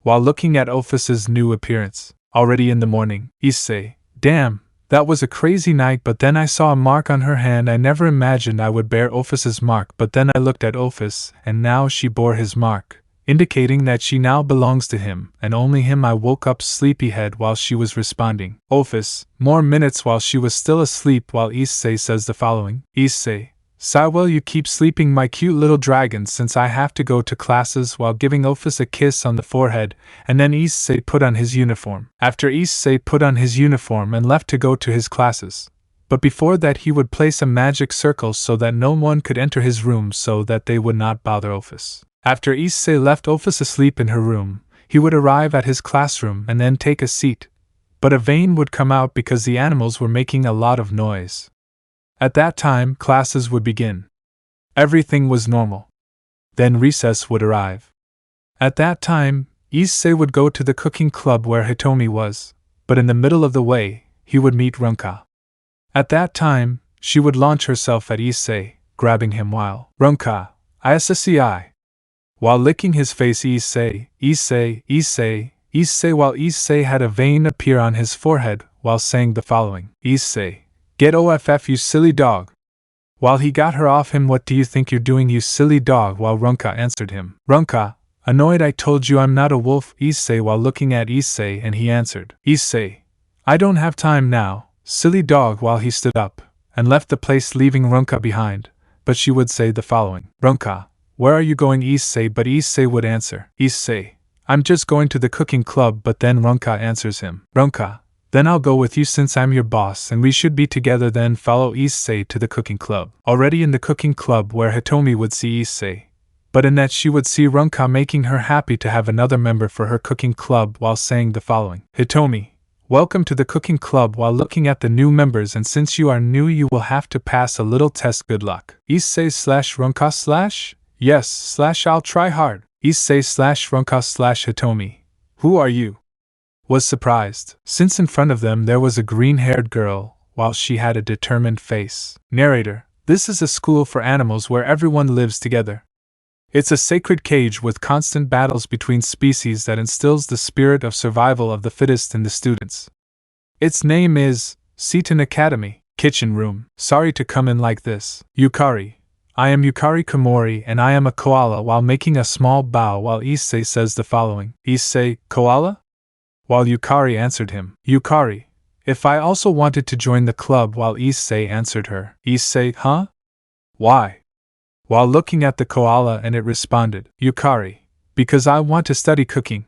While looking at Ophis's new appearance, already in the morning, Issei, damn, that was a crazy night, but then I saw a mark on her hand. I never imagined I would bear Ophis's mark, but then I looked at Ophis, and now she bore his mark, indicating that she now belongs to him, and only him. I woke up sleepyhead while she was responding. Ophis, more minutes while she was still asleep, while Issei says the following. Issei, sigh well you keep sleeping my cute little dragon since I have to go to classes, while giving Ophis a kiss on the forehead, and then Issei put on his uniform. After Issei put on his uniform and left to go to his classes. But before that he would place a magic circle so that no one could enter his room so that they would not bother Ophis. After Issei left Ophis asleep in her room, he would arrive at his classroom and then take a seat. But a vein would come out because the animals were making a lot of noise. At that time, classes would begin. Everything was normal. Then recess would arrive. At that time, Issei would go to the cooking club where Hitomi was, but in the middle of the way, he would meet Runka. At that time, she would launch herself at Issei, grabbing him while Runka, Issei. While licking his face, Issei, while Issei had a vein appear on his forehead while saying the following. Issei, get off you silly dog. While he got her off him, what do you think you're doing you silly dog, while Runka answered him. Runka, annoyed, I told you I'm not a wolf. Issei while looking at Issei, and he answered. Issei, I don't have time now, silly dog, while he stood up and left the place leaving Runka behind, but she would say the following. Runka, where are you going Issei? But Issei would answer. Issei, I'm just going to the cooking club, but then Runka answers him. Runka, then I'll go with you since I'm your boss and we should be together. Then follow Issei to the cooking club. Already in the cooking club where Hitomi would see Issei, but in that she would see Runka, making her happy to have another member for her cooking club while saying the following. Hitomi, welcome to the cooking club, while looking at the new members, and since you are new you will have to pass a little test. Good luck. Issei / Runka / yes / I'll try hard. Issei / Runka / Hitomi, who are you? Was surprised, since in front of them there was a green-haired girl, while she had a determined face. Narrator, this is a school for animals where everyone lives together. It's a sacred cage with constant battles between species that instills the spirit of survival of the fittest in the students. Its name is Seton Academy. Kitchen room. Sorry to come in like this. Yukari. I am Yukari Komori and I am a koala, while making a small bow while Issei says the following. Issei, koala? While Yukari answered him. Yukari, if I also wanted to join the club, while Issei answered her. Issei, huh? Why? While looking at the koala, and it responded. Yukari, because I want to study cooking.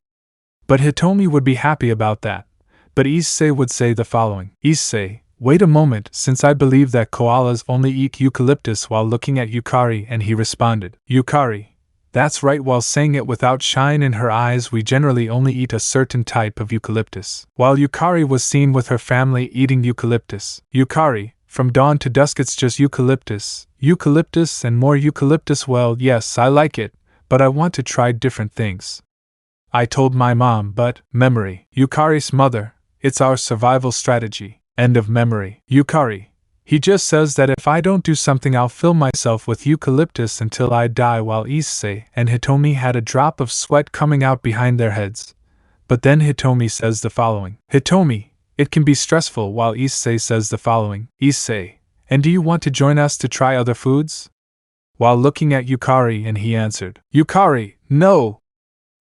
But Hitomi would be happy about that. But Issei would say the following. Issei, wait a moment, since I believe that koalas only eat eucalyptus, while looking at Yukari, and he responded. Yukari, that's right, while saying it without shine in her eyes. We generally only eat a certain type of eucalyptus. While Yukari was seen with her family eating eucalyptus. Yukari, from dawn to dusk it's just eucalyptus, eucalyptus and more eucalyptus. Well, yes, I like it, but I want to try different things. I told my mom, but, memory. Yukari's mother, it's our survival strategy. End of memory. Yukari, he just says that if I don't do something I'll fill myself with eucalyptus until I die, while Issei and Hitomi had a drop of sweat coming out behind their heads. But then Hitomi says the following. Hitomi, it can be stressful, while Issei says the following. Issei, and do you want to join us to try other foods? While looking at Yukari, and he answered. Yukari, no!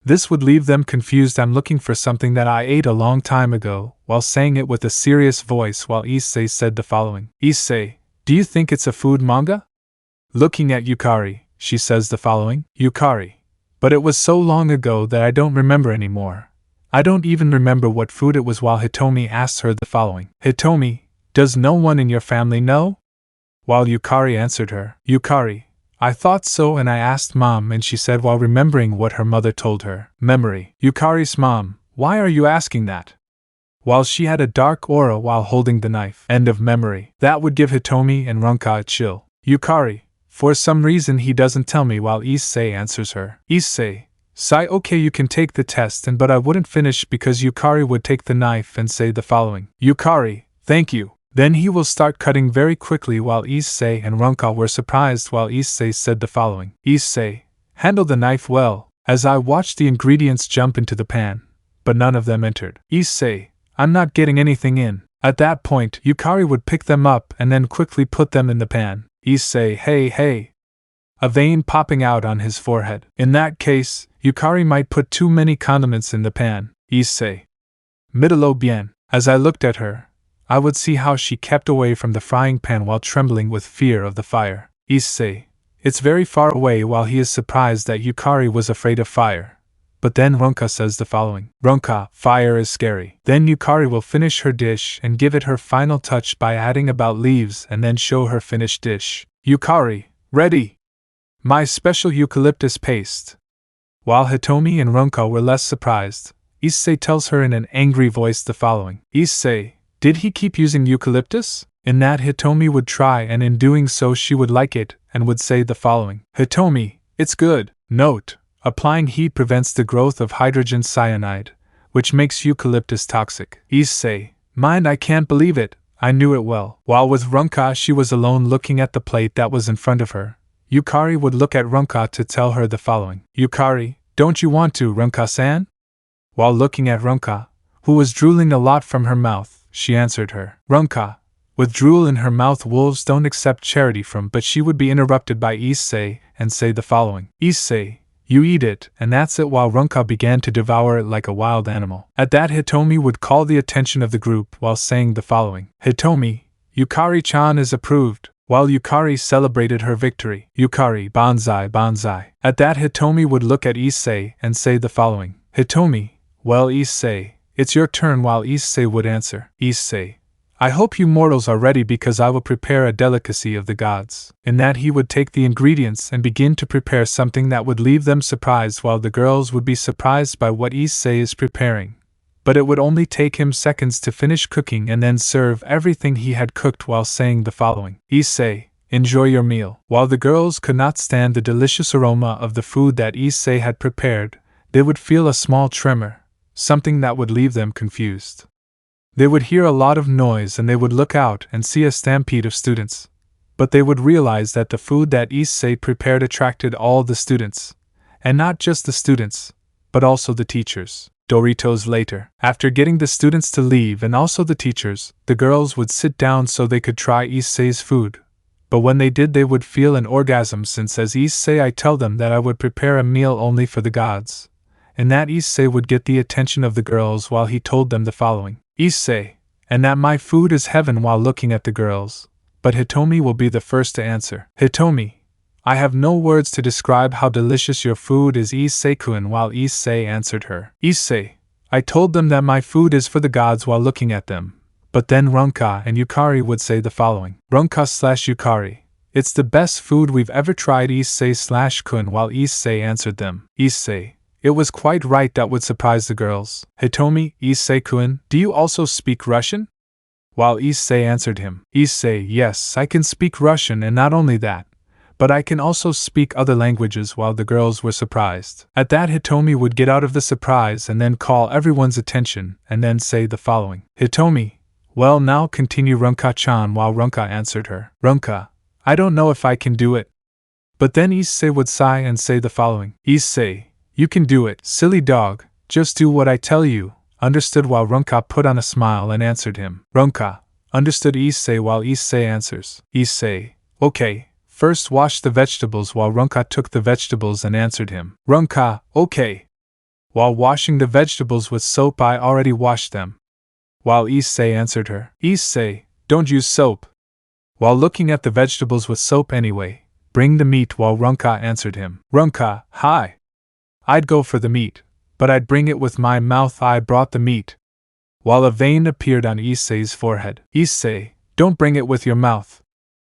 This would leave them confused. I'm looking for something that I ate a long time ago, while saying it with a serious voice, while Issei said the following. Issei, do you think it's a food manga? Looking at Yukari, she says the following. Yukari, but it was so long ago that I don't remember anymore. I don't even remember what food it was, while Hitomi asks her the following. Hitomi, does no one in your family know? While Yukari answered her. Yukari, I thought so, and I asked Mom, and she said while remembering what her mother told her. Memory. Yukari's mom, why are you asking that? While she had a dark aura while holding the knife. End of memory. That would give Hitomi and Runka a chill. Yukari, for some reason he doesn't tell me, while Issei answers her. Issei, sigh, okay, you can take the test, but I wouldn't finish because Yukari would take the knife and say the following. Yukari, thank you. Then he will start cutting very quickly while Issei and Ronka were surprised while Issei said the following. Issei, handle the knife well, as I watched the ingredients jump into the pan, but none of them entered. Issei, I'm not getting anything in. At that point, Yukari would pick them up and then quickly put them in the pan. Issei, hey. A vein popping out on his forehead. In that case, Yukari might put too many condiments in the pan. Issei. Middle bien. As I looked at her, I would see how she kept away from the frying pan while trembling with fear of the fire. Issei. It's very far away while he is surprised that Yukari was afraid of fire. But then Ronka says the following. Ronka, fire is scary. Then Yukari will finish her dish and give it her final touch by adding about leaves and then show her finished dish. Yukari, ready! My special eucalyptus paste. While Hitomi and Ronka were less surprised, Issei tells her in an angry voice the following. Issei, did he keep using eucalyptus? In that Hitomi would try, and in doing so she would like it, and would say the following. Hitomi, it's good. Note, applying heat prevents the growth of hydrogen cyanide, which makes eucalyptus toxic. Issei, mind, I can't believe it, I knew it well. While with Ronka she was alone looking at the plate that was in front of her, Yukari would look at Ronka to tell her the following. Yukari, don't you want to, Ronka-san? While looking at Ronka, who was drooling a lot from her mouth, she answered her. Ronka, with drool in her mouth, wolves don't accept charity from, but she would be interrupted by Issei and say the following. Issei, you eat it, and that's it, while Ronka began to devour it like a wild animal. At that Hitomi would call the attention of the group while saying the following. Hitomi, Yukari-chan is approved, while Yukari celebrated her victory. Yukari, banzai, banzai. At that Hitomi would look at Issei and say the following. Hitomi, well Issei, it's your turn, while Issei would answer. Issei, I hope you mortals are ready, because I will prepare a delicacy of the gods. In that he would take the ingredients and begin to prepare something that would leave them surprised, while the girls would be surprised by what Issei is preparing. But it would only take him seconds to finish cooking and then serve everything he had cooked while saying the following. Issei, enjoy your meal. While the girls could not stand the delicious aroma of the food that Issei had prepared, they would feel a small tremor, something that would leave them confused. They would hear a lot of noise and they would look out and see a stampede of students. But they would realize that the food that Issei prepared attracted all the students. And not just the students, but also the teachers. Doritos later. After getting the students to leave and also the teachers, the girls would sit down so they could try Issei's food. But when they did, they would feel an orgasm, since as Issei I tell them that I would prepare a meal only for the gods. And that Issei would get the attention of the girls while he told them the following. Issei, and that my food is heaven, while looking at the girls. But Hitomi will be the first to answer. Hitomi, I have no words to describe how delicious your food is, Issei-kun, while Issei answered her. Issei, I told them that my food is for the gods while looking at them. But then Ronka and Yukari would say the following. Ronka/Yukari, it's the best food we've ever tried, Issei/kun, while Issei answered them. Issei, it was quite right, that would surprise the girls. Hitomi, Issei-kun, do you also speak Russian? While Issei answered him. Issei, yes, I can speak Russian, and not only that, but I can also speak other languages, while the girls were surprised. At that Hitomi would get out of the surprise and then call everyone's attention and then say the following. Hitomi, well now continue Ronka-chan, while Ronka answered her. Ronka, I don't know if I can do it. But then Issei would sigh and say the following. Issei, you can do it, silly dog, just do what I tell you. Understood, while Ronka put on a smile and answered him. Ronka, understood Issei, while Issei answers. Issei, okay, first wash the vegetables, while Ronka took the vegetables and answered him. Ronka, okay. While washing the vegetables with soap, I already washed them. While Issei answered her. Issei, don't use soap. While looking at the vegetables with soap anyway, bring the meat, while Ronka answered him. Ronka, hi. I'd go for the meat, but I'd bring it with my mouth. I brought the meat. While a vein appeared on Issei's forehead. Issei, don't bring it with your mouth.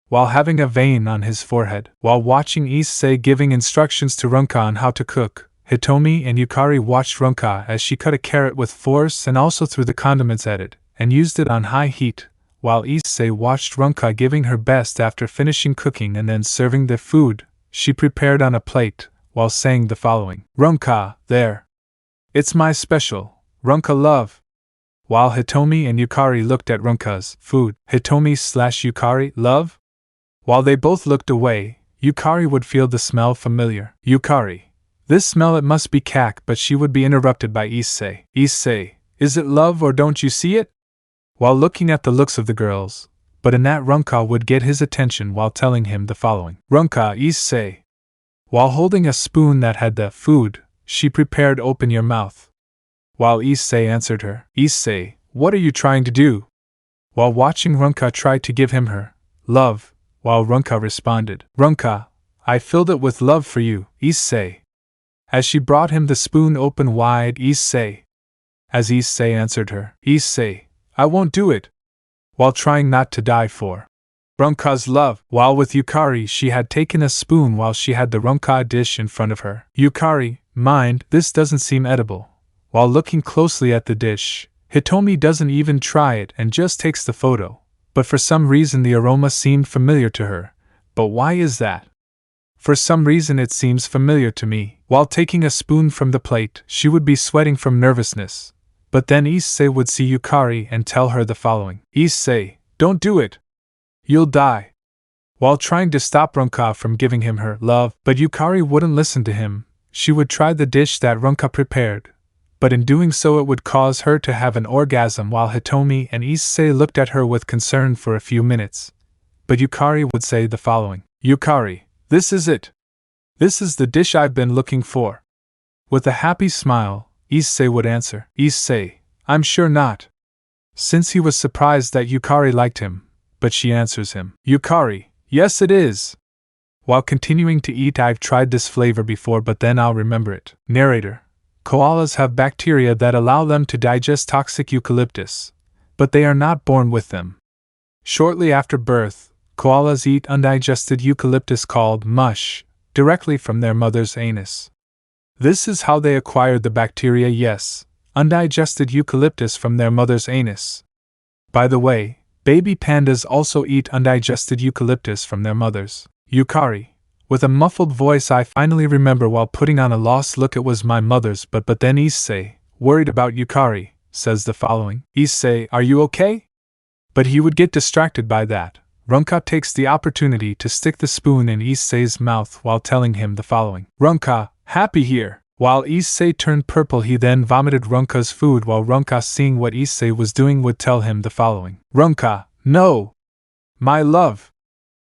While having a vein on his forehead. While watching Issei giving instructions to Ronka on how to cook, Hitomi and Yukari watched Ronka as she cut a carrot with force and also threw the condiments at it, and used it on high heat, while Issei watched Ronka giving her best after finishing cooking and then serving the food she prepared on a plate, while saying the following. Ronka, there. It's my special, Ronka love. While Hitomi and Yukari looked at Runka's food, Hitomi/Yukari, love? While they both looked away, Yukari would feel the smell familiar. Yukari. This smell, it must be kak, but she would be interrupted by Issei. Issei, is it love or don't you see it? While looking at the looks of the girls, but in that Runka would get his attention while telling him the following. Runka, Issei. While holding a spoon that had the food, she prepared open your mouth. While Issei answered her, Issei, what are you trying to do? While watching Runka try to give him her love, while Runka responded, Runka, I filled it with love for you, Issei. As she brought him the spoon open wide, Issei. As Issei answered her, Issei, I won't do it. While trying not to die for Runka's love, while with Yukari she had taken a spoon while she had the Runka dish in front of her. Yukari, mind, this doesn't seem edible. While looking closely at the dish, Hitomi doesn't even try it and just takes the photo, but for some reason the aroma seemed familiar to her. But why is that? For some reason it seems familiar to me. While taking a spoon from the plate, she would be sweating from nervousness. But then Issei would see Yukari and tell her the following. Issei, don't do it. You'll die. While trying to stop Runka from giving him her love, but Yukari wouldn't listen to him, she would try the dish that Runka prepared. But in doing so it would cause her to have an orgasm while Hitomi and Issei looked at her with concern for a few minutes. But Yukari would say the following. Yukari, this is it. This is the dish I've been looking for. With a happy smile, Issei would answer, Issei, I'm sure not. Since he was surprised that Yukari liked him, but she answers him, Yukari, yes it is. While continuing to eat, I've tried this flavor before, but then I'll remember it. Narrator. Koalas have bacteria that allow them to digest toxic eucalyptus, but they are not born with them. Shortly after birth, koalas eat undigested eucalyptus called mush, directly from their mother's anus. This is how they acquired the bacteria, yes, undigested eucalyptus from their mother's anus. By the way, baby pandas also eat undigested eucalyptus from their mothers. Yukari. With a muffled voice, I finally remember while putting on a lost look it was my mother's, but then Issei, worried about Yukari, says the following. Issei, are you okay? But he would get distracted by that. Runka takes the opportunity to stick the spoon in Issei's mouth while telling him the following. Runka, happy here. While Issei turned purple, he then vomited Runka's food while Runka, seeing what Issei was doing, would tell him the following. Runka, no! My love!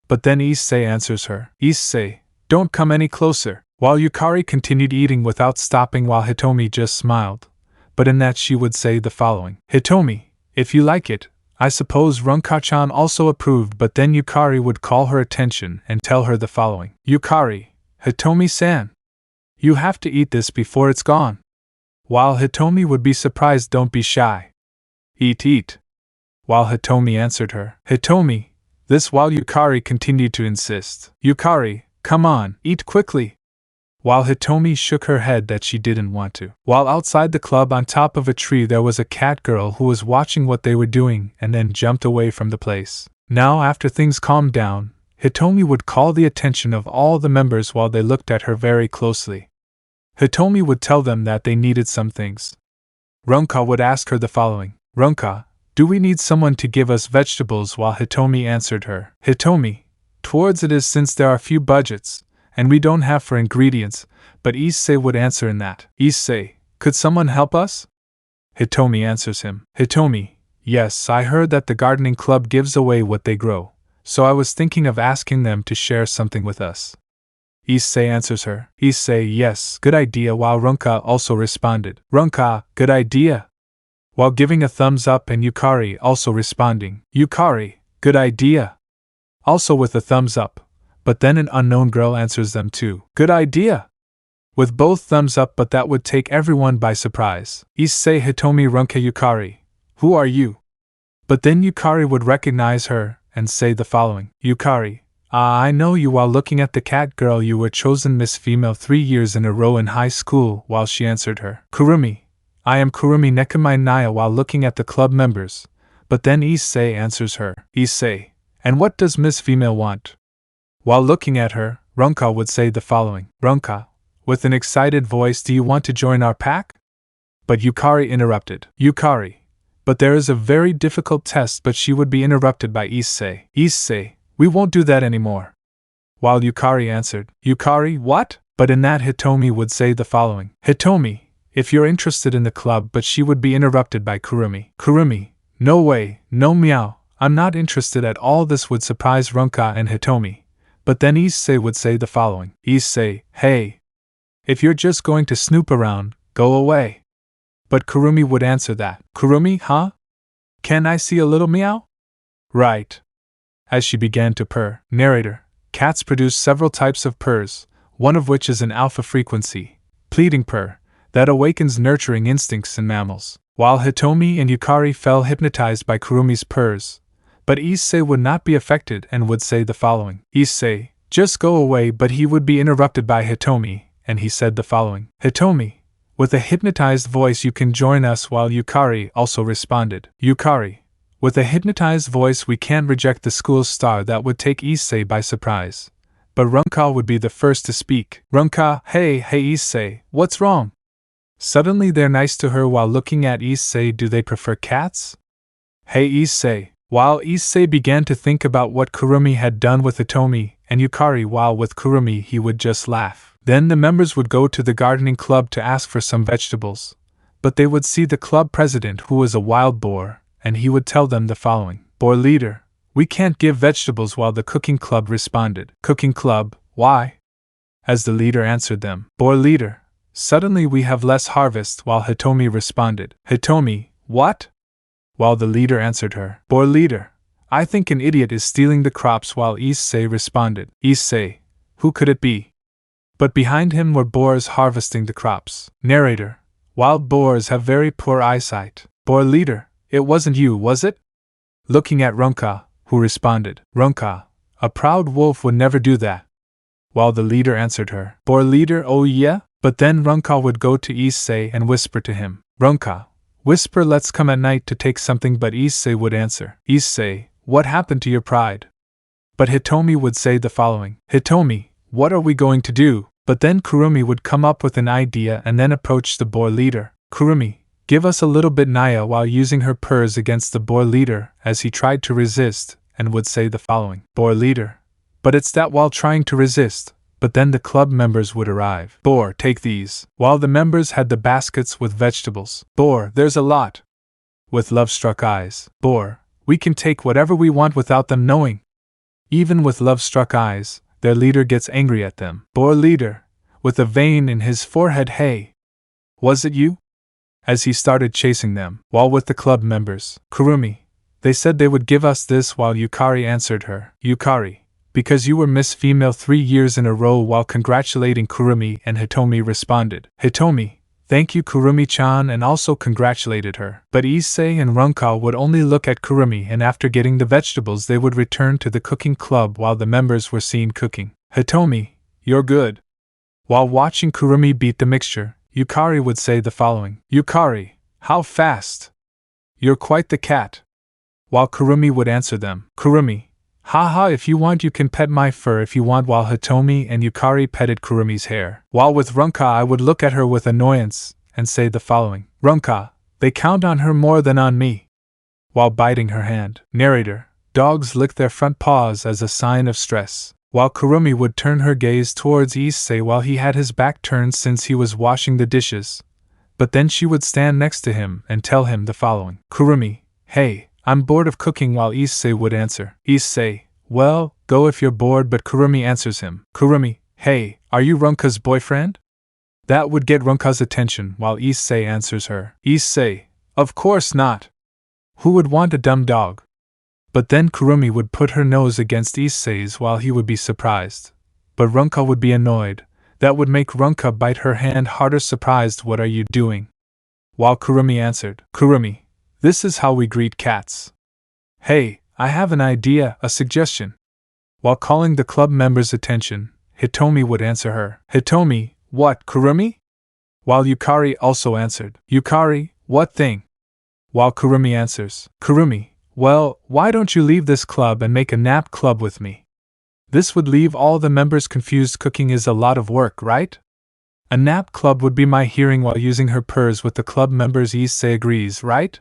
But then Issei answers her. Issei, don't come any closer. While Yukari continued eating without stopping while Hitomi just smiled. But in that she would say the following. Hitomi, if you like it, I suppose Runka-chan also approved, but then Yukari would call her attention and tell her the following. Yukari, Hitomi-san. You have to eat this before it's gone. While Hitomi would be surprised, don't be shy. Eat. While Hitomi answered her. Hitomi, this while Yukari continued to insist. Yukari, come on, eat quickly. While Hitomi shook her head that she didn't want to. While outside the club on top of a tree there was a cat girl who was watching what they were doing and then jumped away from the place. Now after things calmed down, Hitomi would call the attention of all the members while they looked at her very closely. Hitomi would tell them that they needed some things. Runka would ask her the following. Runka, do we need someone to give us vegetables? While Hitomi answered her. Hitomi, towards it is, since there are few budgets, and we don't have for ingredients, but Issei would answer in that. Issei, could someone help us? Hitomi answers him. Hitomi, yes, I heard that the gardening club gives away what they grow, so I was thinking of asking them to share something with us. Issei answers her. Issei, yes, good idea, while Runka also responded. Runka, good idea. While giving a thumbs up, and Yukari also responding. Yukari, good idea. Also with a thumbs up, but then an unknown girl answers them too. Good idea. With both thumbs up, but that would take everyone by surprise. Issei, Hitomi, Runka, Yukari, who are you? But then Yukari would recognize her and say the following. Yukari, I know you. While looking at the cat girl, you were chosen Miss Female 3 years in a row in high school. While she answered her. Kurumi, I am Kurumi Nekamai Naya. While looking at the club members, but then Issei answers her. Issei, and what does Miss Female want? While looking at her, Runka would say the following. Runka, with an excited voice, do you want to join our pack? But Yukari interrupted. Yukari, But there is a very difficult test, but she would be interrupted by Issei. Issei, we won't do that anymore. While Yukari answered, Yukari, what? But in that Hitomi would say the following. Hitomi, if you're interested in the club, but she would be interrupted by Kurumi. Kurumi, no way, no meow, I'm not interested at all. This would surprise Runka and Hitomi. But then Issei would say the following. Issei, hey. If you're just going to snoop around, go away. But Kurumi would answer that. Kurumi, huh? Can I see a little meow? Right. As she began to purr. Narrator. Cats produce several types of purrs, one of which is an alpha frequency, pleading purr, that awakens nurturing instincts in mammals. While Hitomi and Yukari fell hypnotized by Kurumi's purrs, but Issei would not be affected and would say the following. Issei, just go away, but he would be interrupted by Hitomi, and he said the following. Hitomi, with a hypnotized voice, you can join us, while Yukari also responded. Yukari, with a hypnotized voice, we can't reject the school's star. That would take Issei by surprise. But Runka would be the first to speak. Runka, hey Issei, what's wrong? Suddenly they're nice to her while looking at Issei. Do they prefer cats? Hey Issei. While Issei began to think about what Kurumi had done with Hitomi and Yukari, while with Kurumi he would just laugh. Then the members would go to the gardening club to ask for some vegetables. But they would see the club president, who was a wild boar, and he would tell them the following. Boar leader, we can't give vegetables. While the cooking club responded. Cooking club, why? As the leader answered them. Boar leader, suddenly we have less harvest. While Hitomi responded. Hitomi, what? While the leader answered her. Boar leader, I think an idiot is stealing the crops. While Issei responded. Issei, who could it be? But behind him were boars harvesting the crops. Narrator, wild boars have very poor eyesight. Boar leader, it wasn't you, was it? Looking at Runka, who responded. Runka, a proud wolf would never do that. While the leader answered her. Boar leader, oh yeah? But then Runka would go to Issei and whisper to him. Runka, whisper, let's come at night to take something. But Issei would answer. Issei, what happened to your pride? But Hitomi would say the following. Hitomi, what are we going to do? But then Kurumi would come up with an idea and then approach the boar leader. Kurumi, give us a little bit Naya, while using her purrs against the boar leader as he tried to resist, and would say the following. Boar leader, but it's that while trying to resist, but then the club members would arrive. Boar, take these. While the members had the baskets with vegetables. Boar, there's a lot. With love-struck eyes. Boar, we can take whatever we want without them knowing. Even with love-struck eyes, their leader gets angry at them. Boar leader, with a vein in his forehead, hey. Was it you? As he started chasing them. While with the club members. Kurumi, they said they would give us this. While Yukari answered her. Yukari, because you were Miss Female 3 years in a row. While congratulating Kurumi, and Hitomi responded. Hitomi, thank you Kurumi-chan, and also congratulated her. But Issei and Runka would only look at Kurumi, and after getting the vegetables they would return to the cooking club while the members were seen cooking. Hitomi, you're good. While watching Kurumi beat the mixture, Yukari would say the following. Yukari, how fast! You're quite the cat. While Kurumi would answer them. Kurumi, haha, if you want you can pet my fur if you want. While Hitomi and Yukari petted Kurumi's hair. While with Runka I would look at her with annoyance and say the following. Runka, they count on her more than on me. While biting her hand. Narrator, dogs lick their front paws as a sign of stress. While Kurumi would turn her gaze towards Issei while he had his back turned since he was washing the dishes. But then she would stand next to him and tell him the following. Kurumi, hey, I'm bored of cooking. While Issei would answer. Issei, well, go if you're bored. But Kurumi answers him. Kurumi, hey, are you Runka's boyfriend? That would get Runka's attention. While Issei answers her. Issei, of course not. Who would want a dumb dog? But then Kurumi would put her nose against Issei's while he would be surprised. But Runka would be annoyed. That would make Runka bite her hand harder. Surprised, what are you doing? While Kurumi answered. Kurumi, this is how we greet cats. Hey, I have an idea, a suggestion. While calling the club members' attention, Hitomi would answer her. Hitomi, what, Kurumi? While Yukari also answered. Yukari, what thing? While Kurumi answers. Kurumi, well, why don't you leave this club and make a nap club with me? This would leave all the members confused. Cooking is a lot of work, right? A nap club would be my hearing. While using her purrs with the club members. Issei agrees, right?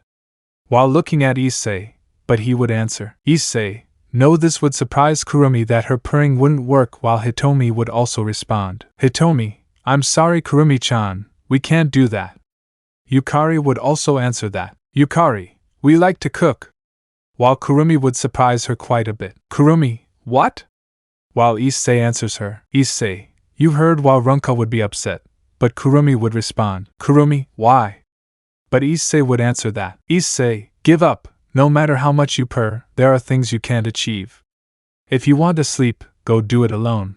while looking at Issei, but he would answer, Issei, no. This would surprise Kurumi that her purring wouldn't work, while Hitomi would also respond, Hitomi, I'm sorry Kurumi-chan, we can't do that. Yukari would also answer that, Yukari, we like to cook. While Kurumi would surprise her quite a bit, Kurumi, what? While Issei answers her, Issei, you heard. While Runka would be upset, but Kurumi would respond, Kurumi, why? But Issei would answer that, Issei, give up, no matter how much you purr, there are things you can't achieve. If you want to sleep, go do it alone.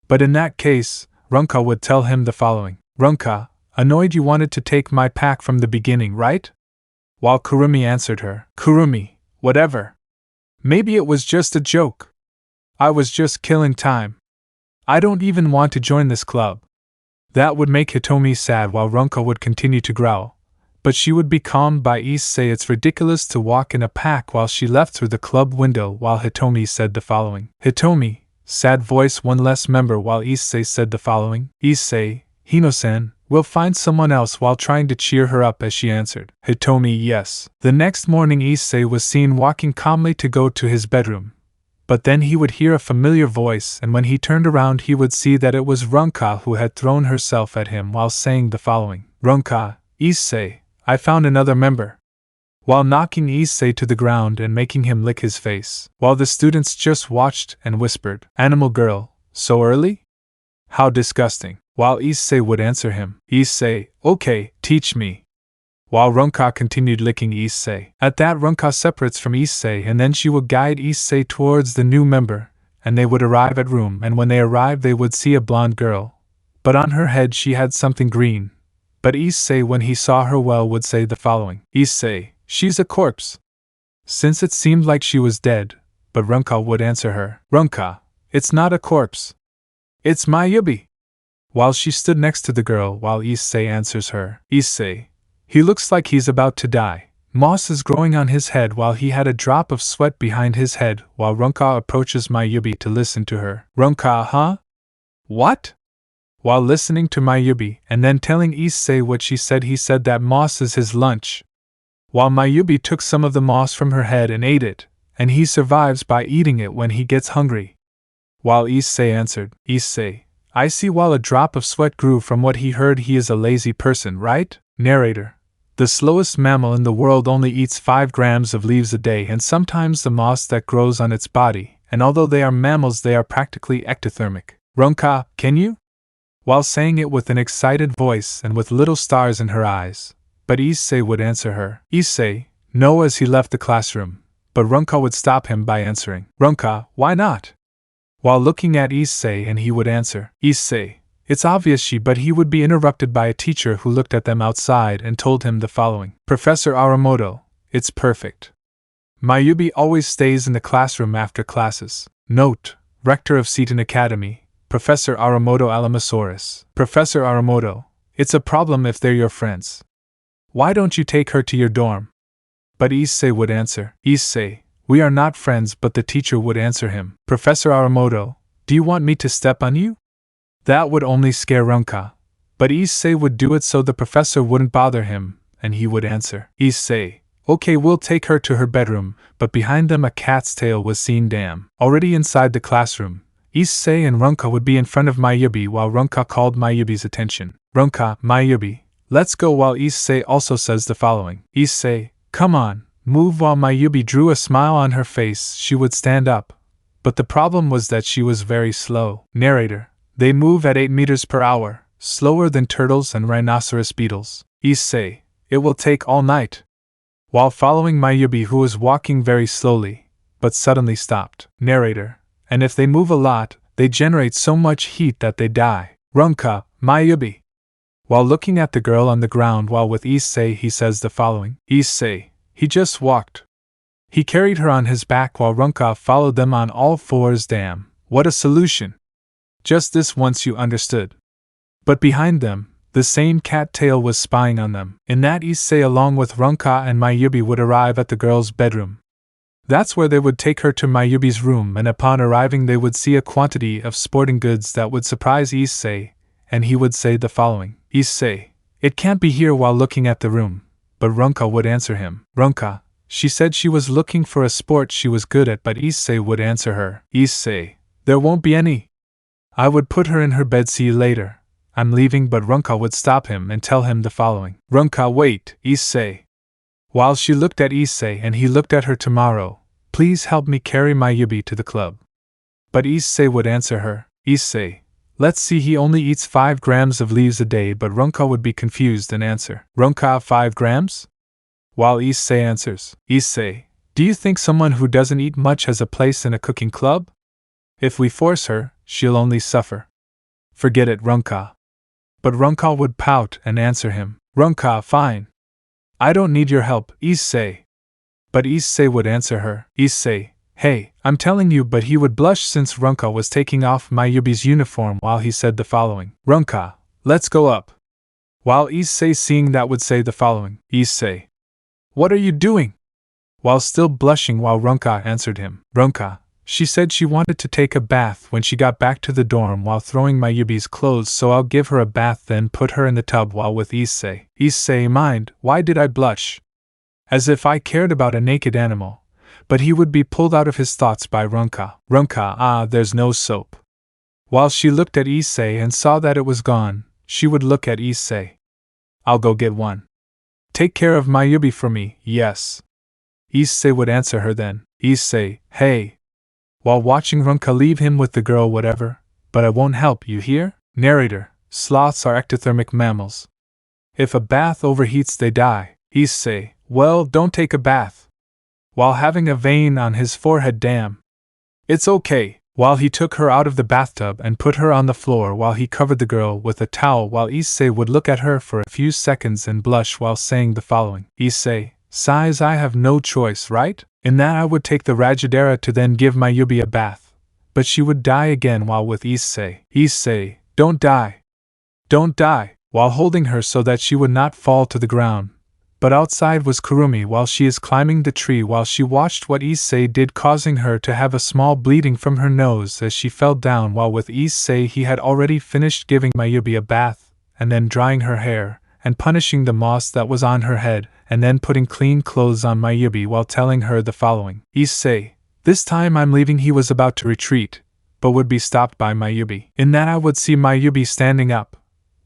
But in that case, Runka would tell him the following, Runka, annoyed you wanted to take my pack from the beginning, right? While Kurumi answered her, Kurumi, whatever. Maybe it was just a joke. I was just killing time. I don't even want to join this club. That would make Hitomi sad, while Runka would continue to growl. But she would be calmed by Issei. It's ridiculous to walk in a pack. While she left through the club window, while Hitomi said the following, Hitomi, sad voice, one less member. While Issei said the following, Issei, Hino-san, we'll find someone else, while trying to cheer her up as she answered, Hitomi, yes. The next morning Issei was seen walking calmly to go to his bedroom. But then he would hear a familiar voice, and when he turned around he would see that it was Runka who had thrown herself at him while saying the following, Runka, Issei, I found another member. While knocking Issei to the ground and making him lick his face, while the students just watched and whispered, Animal girl, so early? How disgusting. While Issei would answer him, Issei, okay, teach me. While Runka continued licking Issei. At that, Runka separates from Issei, and then she would guide Issei towards the new member, and they would arrive at room, and when they arrived they would see a blonde girl. But on her head she had something green. But Issei, when he saw her well, would say the following, Issei, she's a corpse. Since it seemed like she was dead, but Runka would answer her, Runka, it's not a corpse. It's Mayubi. While she stood next to the girl, while Issei answers her, Issei, he looks like he's about to die. Moss is growing on his head, while he had a drop of sweat behind his head. While Runka approaches Mayubi to listen to her. Runka, huh? What? While listening to Mayubi and then telling Issei what she said, he said that moss is his lunch. While Mayubi took some of the moss from her head and ate it, and he survives by eating it when he gets hungry. While Issei answered, Issei, I see. While a drop of sweat grew from what he heard, he is a lazy person, right? Narrator. The slowest mammal in the world only eats 5 grams of leaves a day, and sometimes the moss that grows on its body, and although they are mammals they are practically ectothermic. Runka, can you? While saying it with an excited voice and with little stars in her eyes. But Issei would answer her, Issei, no, as he left the classroom. But Runka would stop him by answering, Runka, why not? While looking at Issei, and he would answer, Issei, it's obvious but he would be interrupted by a teacher who looked at them outside and told him the following, Professor Aramoto, it's perfect. Mayubi always stays in the classroom after classes. Note, Rector of Seton Academy, Professor Aramoto Alamosaurus. Professor Aramoto, it's a problem if they're your friends. Why don't you take her to your dorm? But Issei would answer, Issei, we are not friends. But the teacher would answer him, Professor Aramoto, do you want me to step on you? That would only scare Runka. But Issei would do it so the professor wouldn't bother him, and he would answer, Issei, okay, we'll take her to her bedroom. But behind them a cat's tail was seen. Already inside the classroom, Issei and Runka would be in front of Mayubi while Runka called Mayubi's attention. Runka, Mayubi, let's go. While Issei also says the following, Issei, come on, move. While Mayubi drew a smile on her face, she would stand up. But the problem was that she was very slow. Narrator. They move at 8 meters per hour, slower than turtles and rhinoceros beetles. Issei, it will take all night. While following Mayubi, who was walking very slowly, but suddenly stopped. Narrator. And if they move a lot, they generate so much heat that they die. Runka, Mayubi. While looking at the girl on the ground while with Issei, he says the following, Issei, he just walked. He carried her on his back while Runka followed them on all fours. Damn, what a solution. Just this once you understood. But behind them, the same cat tail was spying on them. In that, Issei along with Runka and Mayubi would arrive at the girl's bedroom. That's where they would take her to Mayubi's room, and upon arriving they would see a quantity of sporting goods that would surprise Issei, and he would say the following, Issei, it can't be here. While looking at the room, but Runka would answer him. Runka, she said she was looking for a sport she was good at, but Issei would answer her. Issei, there won't be any. I would put her in her bed, see you later. I'm leaving, but Runka would stop him and tell him the following. Runka, wait, Issei. While she looked at Issei and he looked at her, tomorrow, please help me carry my Yubi to the club. But Issei would answer her. Issei, let's see, he only eats 5 grams of leaves a day, but Runka would be confused and answer. Runka, 5 grams? While Issei answers. Issei, do you think someone who doesn't eat much has a place in a cooking club? If we force her, she'll only suffer. Forget it, Runka. But Runka would pout and answer him. Runka, fine. I don't need your help, Issei. But Issei would answer her. Issei, hey, I'm telling you, but he would blush since Runka was taking off Mayubi's uniform while he said the following. Runka, let's go up. While Issei, seeing that, would say the following. Issei, what are you doing? While still blushing, while Runka answered him. Runka, she said she wanted to take a bath when she got back to the dorm while throwing Mayubi's clothes, so I'll give her a bath then put her in the tub while with Issei. Issei, mind, why did I blush? As if I cared about a naked animal. But he would be pulled out of his thoughts by Runka. Runka, there's no soap. While she looked at Issei and saw that it was gone, she would look at Issei. I'll go get one. Take care of Mayubi for me, yes. Issei would answer her then. Issei, hey. While watching Runka leave him with the girl, whatever, but I won't help, you hear? Narrator, sloths are ectothermic mammals. If a bath overheats they die. Issei, well, don't take a bath. While having a vein on his forehead, damn. It's okay. While he took her out of the bathtub and put her on the floor while he covered the girl with a towel, while Issei would look at her for a few seconds and blush while saying the following. Issei, sighs, I have no choice, right? In that I would take the Rajadera to then give Mayubi a bath. But she would die again while with Issei. Issei, don't die. Don't die, while holding her so that she would not fall to the ground. But outside was Kurumi while she is climbing the tree while she watched what Issei did, causing her to have a small bleeding from her nose as she fell down, while with Issei he had already finished giving Mayubi a bath, and then drying her hair, and punishing the moss that was on her head, and then putting clean clothes on Mayubi while telling her the following. Issei, this time I'm leaving. He was about to retreat, but would be stopped by Mayubi. In that I would see Mayubi standing up,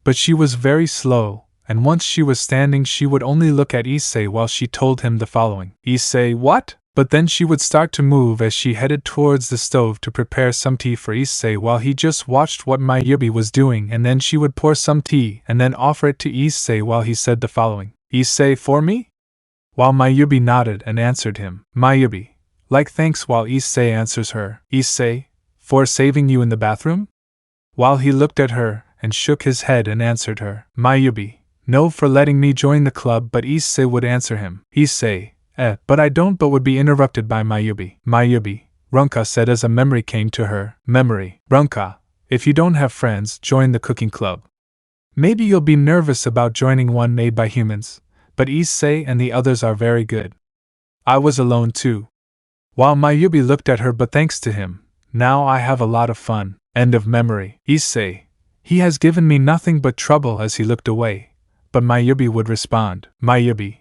but she was very slow, and once she was standing she would only look at Issei while she told him the following. Issei, what? But then she would start to move as she headed towards the stove to prepare some tea for Issei while he just watched what Mayubi was doing, and then she would pour some tea and then offer it to Issei while he said the following. Issei, for me? While Mayubi nodded and answered him. Mayubi, like thanks, while Issei answers her. Issei, for saving you in the bathroom? While he looked at her and shook his head and answered her. Mayubi, no, for letting me join the club, but Issei would answer him. Issei, but I don't, but would be interrupted by Mayubi. Mayubi, Runka said as a memory came to her. Memory, Runka, if you don't have friends, join the cooking club. Maybe you'll be nervous about joining one made by humans, but Issei and the others are very good. I was alone too. While Mayubi looked at her, but thanks to him, now I have a lot of fun. End of memory. Issei, he has given me nothing but trouble, as he looked away. But Mayubi would respond. Mayubi,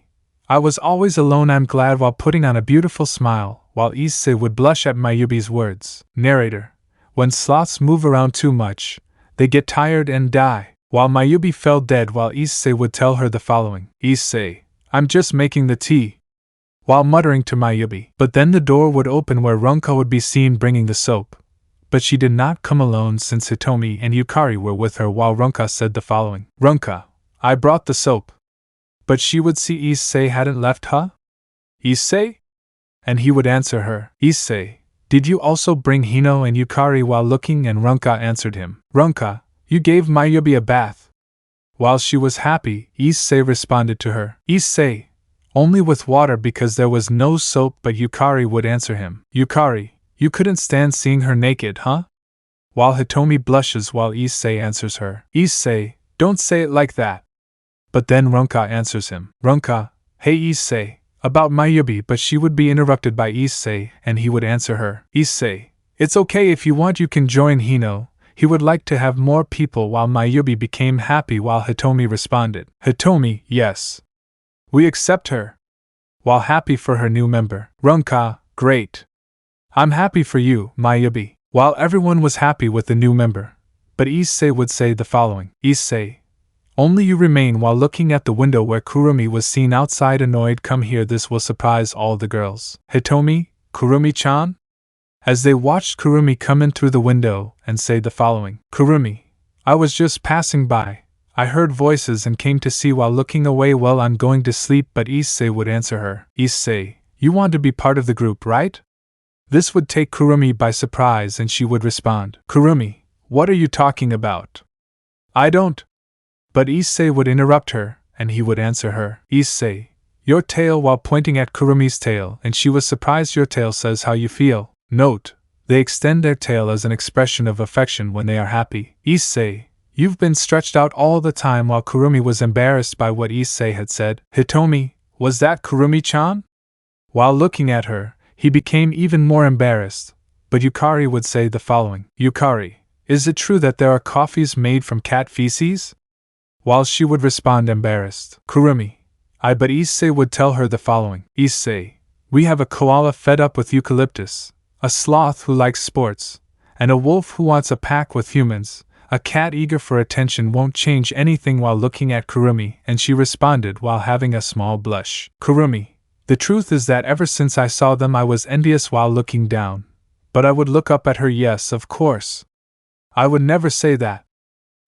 I was always alone, I'm glad, while putting on a beautiful smile, while Issei would blush at Mayubi's words. Narrator, when sloths move around too much, they get tired and die. While Mayubi fell dead, while Issei would tell her the following. Issei, I'm just making the tea. While muttering to Mayubi. But then the door would open where Runka would be seen bringing the soap. But she did not come alone since Hitomi and Yukari were with her, while Runka said the following. Runka, I brought the soap. But she would see Issei hadn't left, huh? Issei? And he would answer her. Issei, did you also bring Hino and Yukari? While looking, and Runka answered him. Runka, you gave Mayubi a bath. While she was happy, Issei responded to her. Issei, only with water because there was no soap, but Yukari would answer him. Yukari, you couldn't stand seeing her naked, huh? While Hitomi blushes while Issei answers her. Issei, don't say it like that. But then Runka answers him. Runka, hey Issei, about Mayubi, but she would be interrupted by Issei and he would answer her. Issei, it's okay, if you want you can join Hino. He would like to have more people, while Mayubi became happy while Hitomi responded. Hitomi, yes. We accept her. While happy for her new member. Runka, great. I'm happy for you, Mayubi. While everyone was happy with the new member. But Issei would say the following. Issei, only you remain while looking at the window where Kurumi was seen outside annoyed. Come here, this will surprise all the girls. Hitomi, Kurumi-chan? As they watched Kurumi come in through the window and say the following. Kurumi, I was just passing by. I heard voices and came to see while looking away. Well, I'm going to sleep, but Issei would answer her. Issei, you want to be part of the group, right? This would take Kurumi by surprise and she would respond. Kurumi, what are you talking about? I don't. But Issei would interrupt her, and he would answer her. Issei, your tail, while pointing at Kurumi's tail, and she was surprised. Your tail says how you feel. Note, they extend their tail as an expression of affection when they are happy. Issei, you've been stretched out all the time. While Kurumi was embarrassed by what Issei had said. Hitomi, was that Kurumi-chan? While looking at her, he became even more embarrassed, but Yukari would say the following. Yukari, is it true that there are coffees made from cat feces? While she would respond embarrassed. Kurumi, but Issei would tell her the following. Issei, we have a koala fed up with eucalyptus, a sloth who likes sports, and a wolf who wants a pack with humans. A cat eager for attention won't change anything. While looking at Kurumi, and she responded while having a small blush. Kurumi, the truth is that ever since I saw them I was envious while looking down. But I would look up at her. Yes, of course. I would never say that.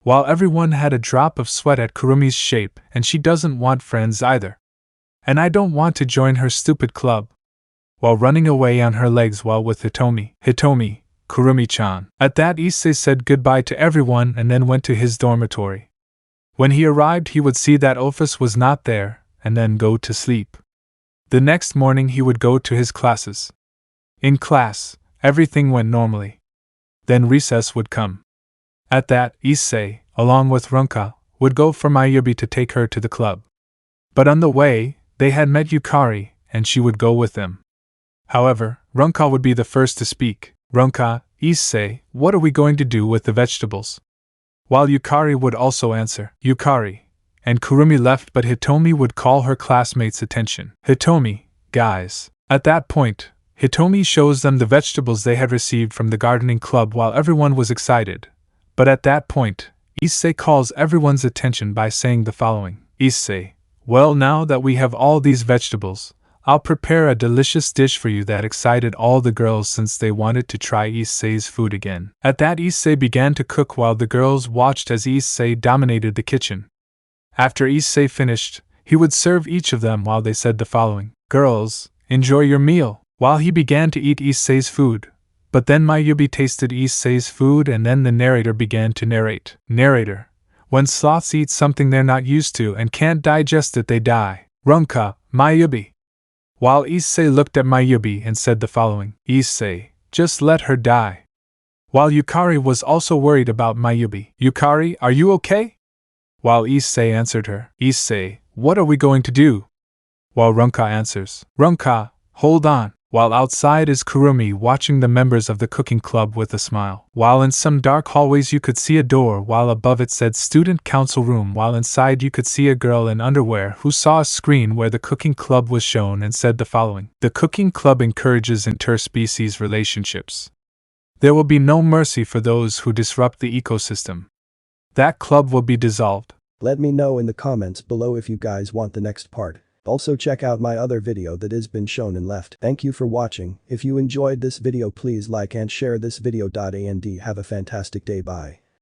While everyone had a drop of sweat at Kurumi's shape, and she doesn't want friends either. And I don't want to join her stupid club. While running away on her legs while with Hitomi. Hitomi, Kurumi-chan. At that, Issei said goodbye to everyone and then went to his dormitory. When he arrived, he would see that Ophis was not there, and then go to sleep. The next morning he would go to his classes. In class, everything went normally. Then recess would come. At that, Issei, along with Runka, would go for Mayubi to take her to the club. But on the way, they had met Yukari, and she would go with them. However, Runka would be the first to speak. Runka, Issei, what are we going to do with the vegetables? While Yukari would also answer. Yukari. And Kurumi left, but Hitomi would call her classmates' attention. Hitomi, guys. At that point, Hitomi shows them the vegetables they had received from the gardening club while everyone was excited. But at that point, Issei calls everyone's attention by saying the following. Issei, well, now that we have all these vegetables, I'll prepare a delicious dish for you. That excited all the girls since they wanted to try Issei's food again. At that, Issei began to cook while the girls watched as Issei dominated the kitchen. After Issei finished, he would serve each of them while they said the following. Girls, enjoy your meal. While he began to eat Issei's food. But then Mayubi tasted Issei's food and then the narrator began to narrate. Narrator, when sloths eat something they're not used to and can't digest it, they die. Runka, Mayubi. While Issei looked at Mayubi and said the following. Issei, just let her die. While Yukari was also worried about Mayubi. Yukari, are you okay? While Issei answered her. Issei, what are we going to do? While Runka answers. Runka, hold on. While outside is Kurumi watching the members of the cooking club with a smile. While in some dark hallways you could see a door while above it said Student Council Room. While inside you could see a girl in underwear who saw a screen where the cooking club was shown and said the following. The cooking club encourages interspecies relationships. There will be no mercy for those who disrupt the ecosystem. That club will be dissolved. Let me know in the comments below if you guys want the next part. Also check out my other video that has been shown and left. Thank you for watching. If you enjoyed this video, please like and share this video. And have a fantastic day. Bye.